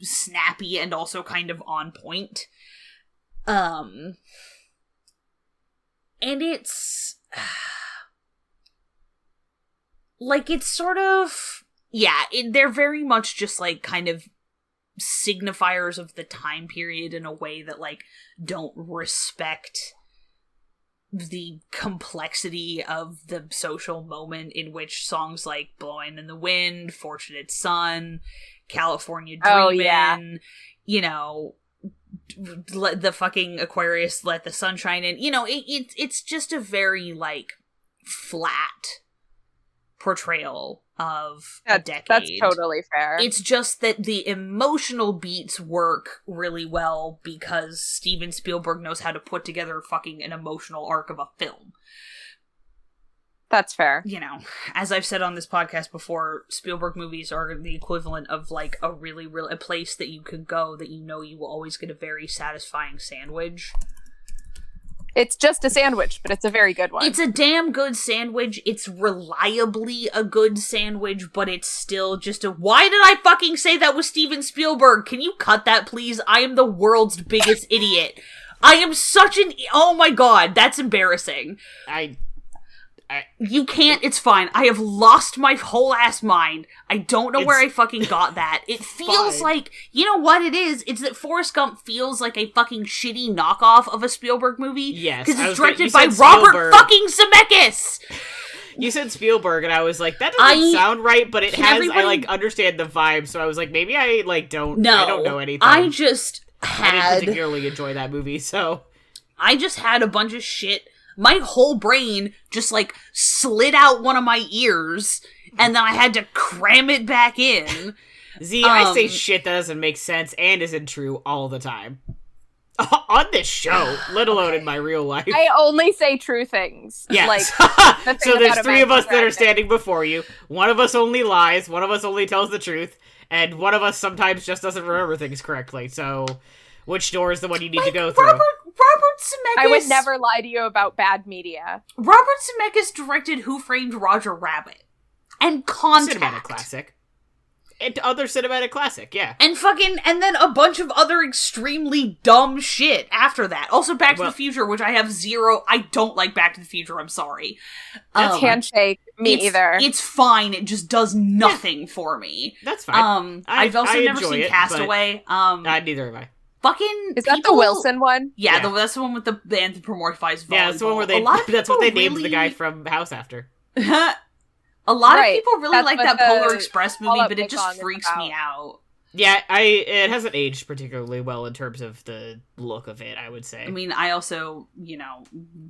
A: snappy and also kind of on point. And it's like, it's sort of, they're very much just like kind of signifiers of the time period in a way that, like, don't respect the complexity of the social moment in which songs like Blowing in the Wind, Fortunate Son, California Dreamin', let the fucking Aquarius Let the Sunshine In, it's just a very, like, flat portrayal of a decade.
C: That's totally fair.
A: It's just that the emotional beats work really well because Steven Spielberg knows how to put together fucking an emotional arc of a film.
C: That's fair.
A: You know, as I've said on this podcast before, Spielberg movies are the equivalent of, like, a place that you could go that you know you will always get a very satisfying sandwich.
C: It's just a sandwich, but it's a very good one.
A: It's a damn good sandwich. It's reliably a good sandwich, but it's still just a... Why did I fucking say that was Steven Spielberg? Can you cut that, please? I am the world's biggest idiot. I am such an... Oh my god, that's embarrassing. You can't, it's fine. I have lost my whole ass mind. I don't know where I fucking got that. It feels like, you know what it is? It's that Forrest Gump feels like a fucking shitty knockoff of a Spielberg movie.
B: Yes.
A: Because it's directed by Robert fucking Zemeckis!
B: You said Spielberg, and I was like, that doesn't sound right, but it has, I, like, understand the vibe, so I was like, maybe I, like, don't know anything.
A: I
B: didn't particularly enjoy that movie, so...
A: I just had a bunch of shit. My whole brain just, like, slid out one of my ears, and then I had to cram it back in.
B: I say shit that doesn't make sense and isn't true all the time. On this show, let alone in my real life.
C: I only say true things.
B: Yes.
C: Like,
B: so there's three of us that are standing before you. One of us only lies, one of us only tells the truth, and one of us sometimes just doesn't remember things correctly, so... Which door is the one you need to go through?
A: Robert Zemeckis...
C: I would never lie to you about bad media.
A: Robert Zemeckis directed Who Framed Roger Rabbit. And Contact.
B: Cinematic classic. And other cinematic classic, yeah.
A: And then a bunch of other extremely dumb shit after that. Also Back to the Future, which I have zero... I don't like Back to the Future, I'm sorry.
C: Handshake, either.
A: It's fine, it just does nothing for me.
B: That's fine.
A: I've also never seen Castaway.
B: Neither have I.
A: Is
C: that the Wilson one?
A: Yeah, that's the one with the anthropomorphized volleyball.
B: Yeah, that's the one where that's what they named the guy from House after.
A: A lot of people really like that Polar Express movie, but it just freaks me out.
B: Yeah, it hasn't aged particularly well in terms of the look of it, I would say.
A: I mean, I also, you know,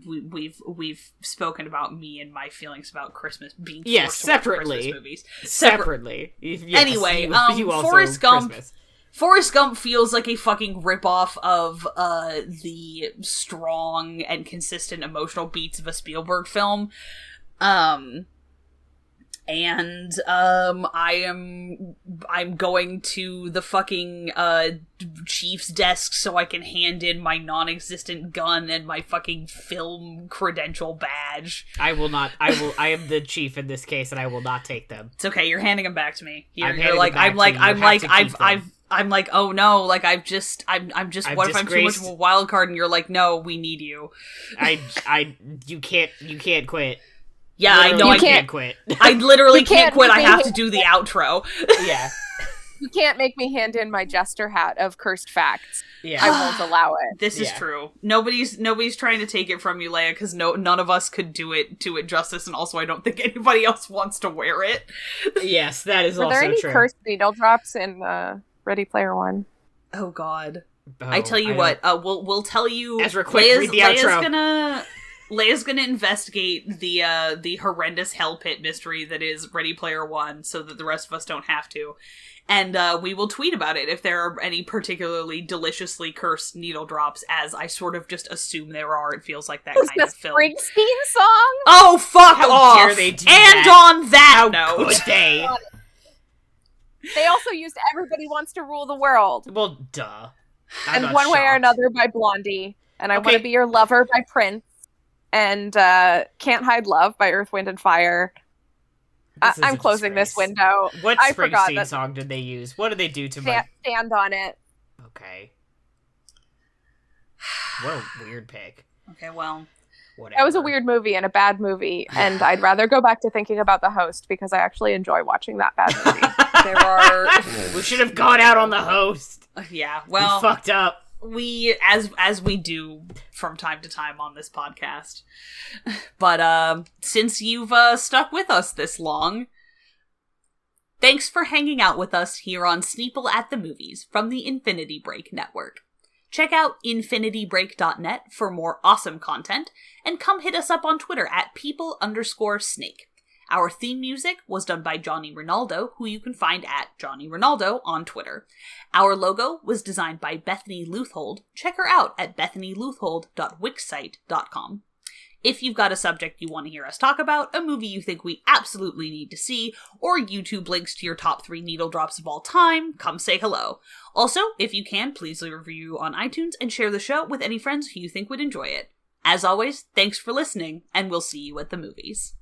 A: we've spoken about me and my feelings about Christmas being
B: separately.
A: Christmas movies.
B: Separately. Yes,
A: anyway,
B: you also
A: Forrest Gump.
B: Christmas. Forrest
A: Gump feels like a fucking ripoff of the strong and consistent emotional beats of a Spielberg film. I'm going to the fucking chief's desk so I can hand in my non-existent gun and my fucking film credential badge.
B: I am the chief in this case, and I will not take them.
A: It's okay, you're handing them back to me. I'm like, oh no, like I'm just what if I'm too much of a wild card? And you're like, no, we need you.
B: You can't quit.
A: Yeah,
B: literally,
A: I know I
B: can't quit.
A: I literally can't quit. I have to do the outro.
B: Yeah.
C: You can't make me hand in my jester hat of cursed facts.
B: Yeah.
C: I won't allow it.
A: This is true. Nobody's trying to take it from you, Leia, because none of us could do it justice, and also I don't think anybody else wants to wear it.
B: Yes, that is also true.
C: Were there any cursed needledrops in Ready Player One?
A: Oh God! I tell you what. We'll tell you.
B: Ezra, quick, read the outro.
A: Leia's gonna investigate the horrendous hell pit mystery that is Ready Player One, so that the rest of us don't have to. And we will tweet about it if there are any particularly deliciously cursed needle drops, as I sort of just assume there are. It feels like that kind of film.
C: Springsteen song?
A: Oh, fuck
B: How
A: off!
B: Dare they do
A: and
B: that?
A: On that
B: How
A: note...
B: could they?
C: They also used Everybody Wants to Rule the World.
B: Well, duh.
C: And One Way or Another by Blondie. And I Want to Be Your Lover by Prince. And Can't Hide Love by Earth, Wind, and Fire. I'm closing this window.
B: What Springsteen song did they use? What did they do to
C: Stand on It.
B: Okay. What a weird pick.
A: Okay, well...
B: Whatever.
C: That was a weird movie and a bad movie, and I'd rather go back to thinking about The Host because I actually enjoy watching that bad movie.
B: We should have gone out on The Host.
A: Yeah, well...
B: We fucked up.
A: We, as we do from time to time on this podcast. But, since you've, stuck with us this long, thanks for hanging out with us here on Sneople at the Movies from the Infinity Break Network. Check out infinitybreak.net for more awesome content, and come hit us up on Twitter at people_snake. Our theme music was done by Johnny Ronaldo, who you can find at Johnny Ronaldo on Twitter. Our logo was designed by Bethany Leuthold. Check her out at bethanyleuthold.wixsite.com. If you've got a subject you want to hear us talk about, a movie you think we absolutely need to see, or YouTube links to your top 3 needle drops of all time, come say hello. Also, if you can, please leave a review on iTunes and share the show with any friends who you think would enjoy it. As always, thanks for listening, and we'll see you at the movies.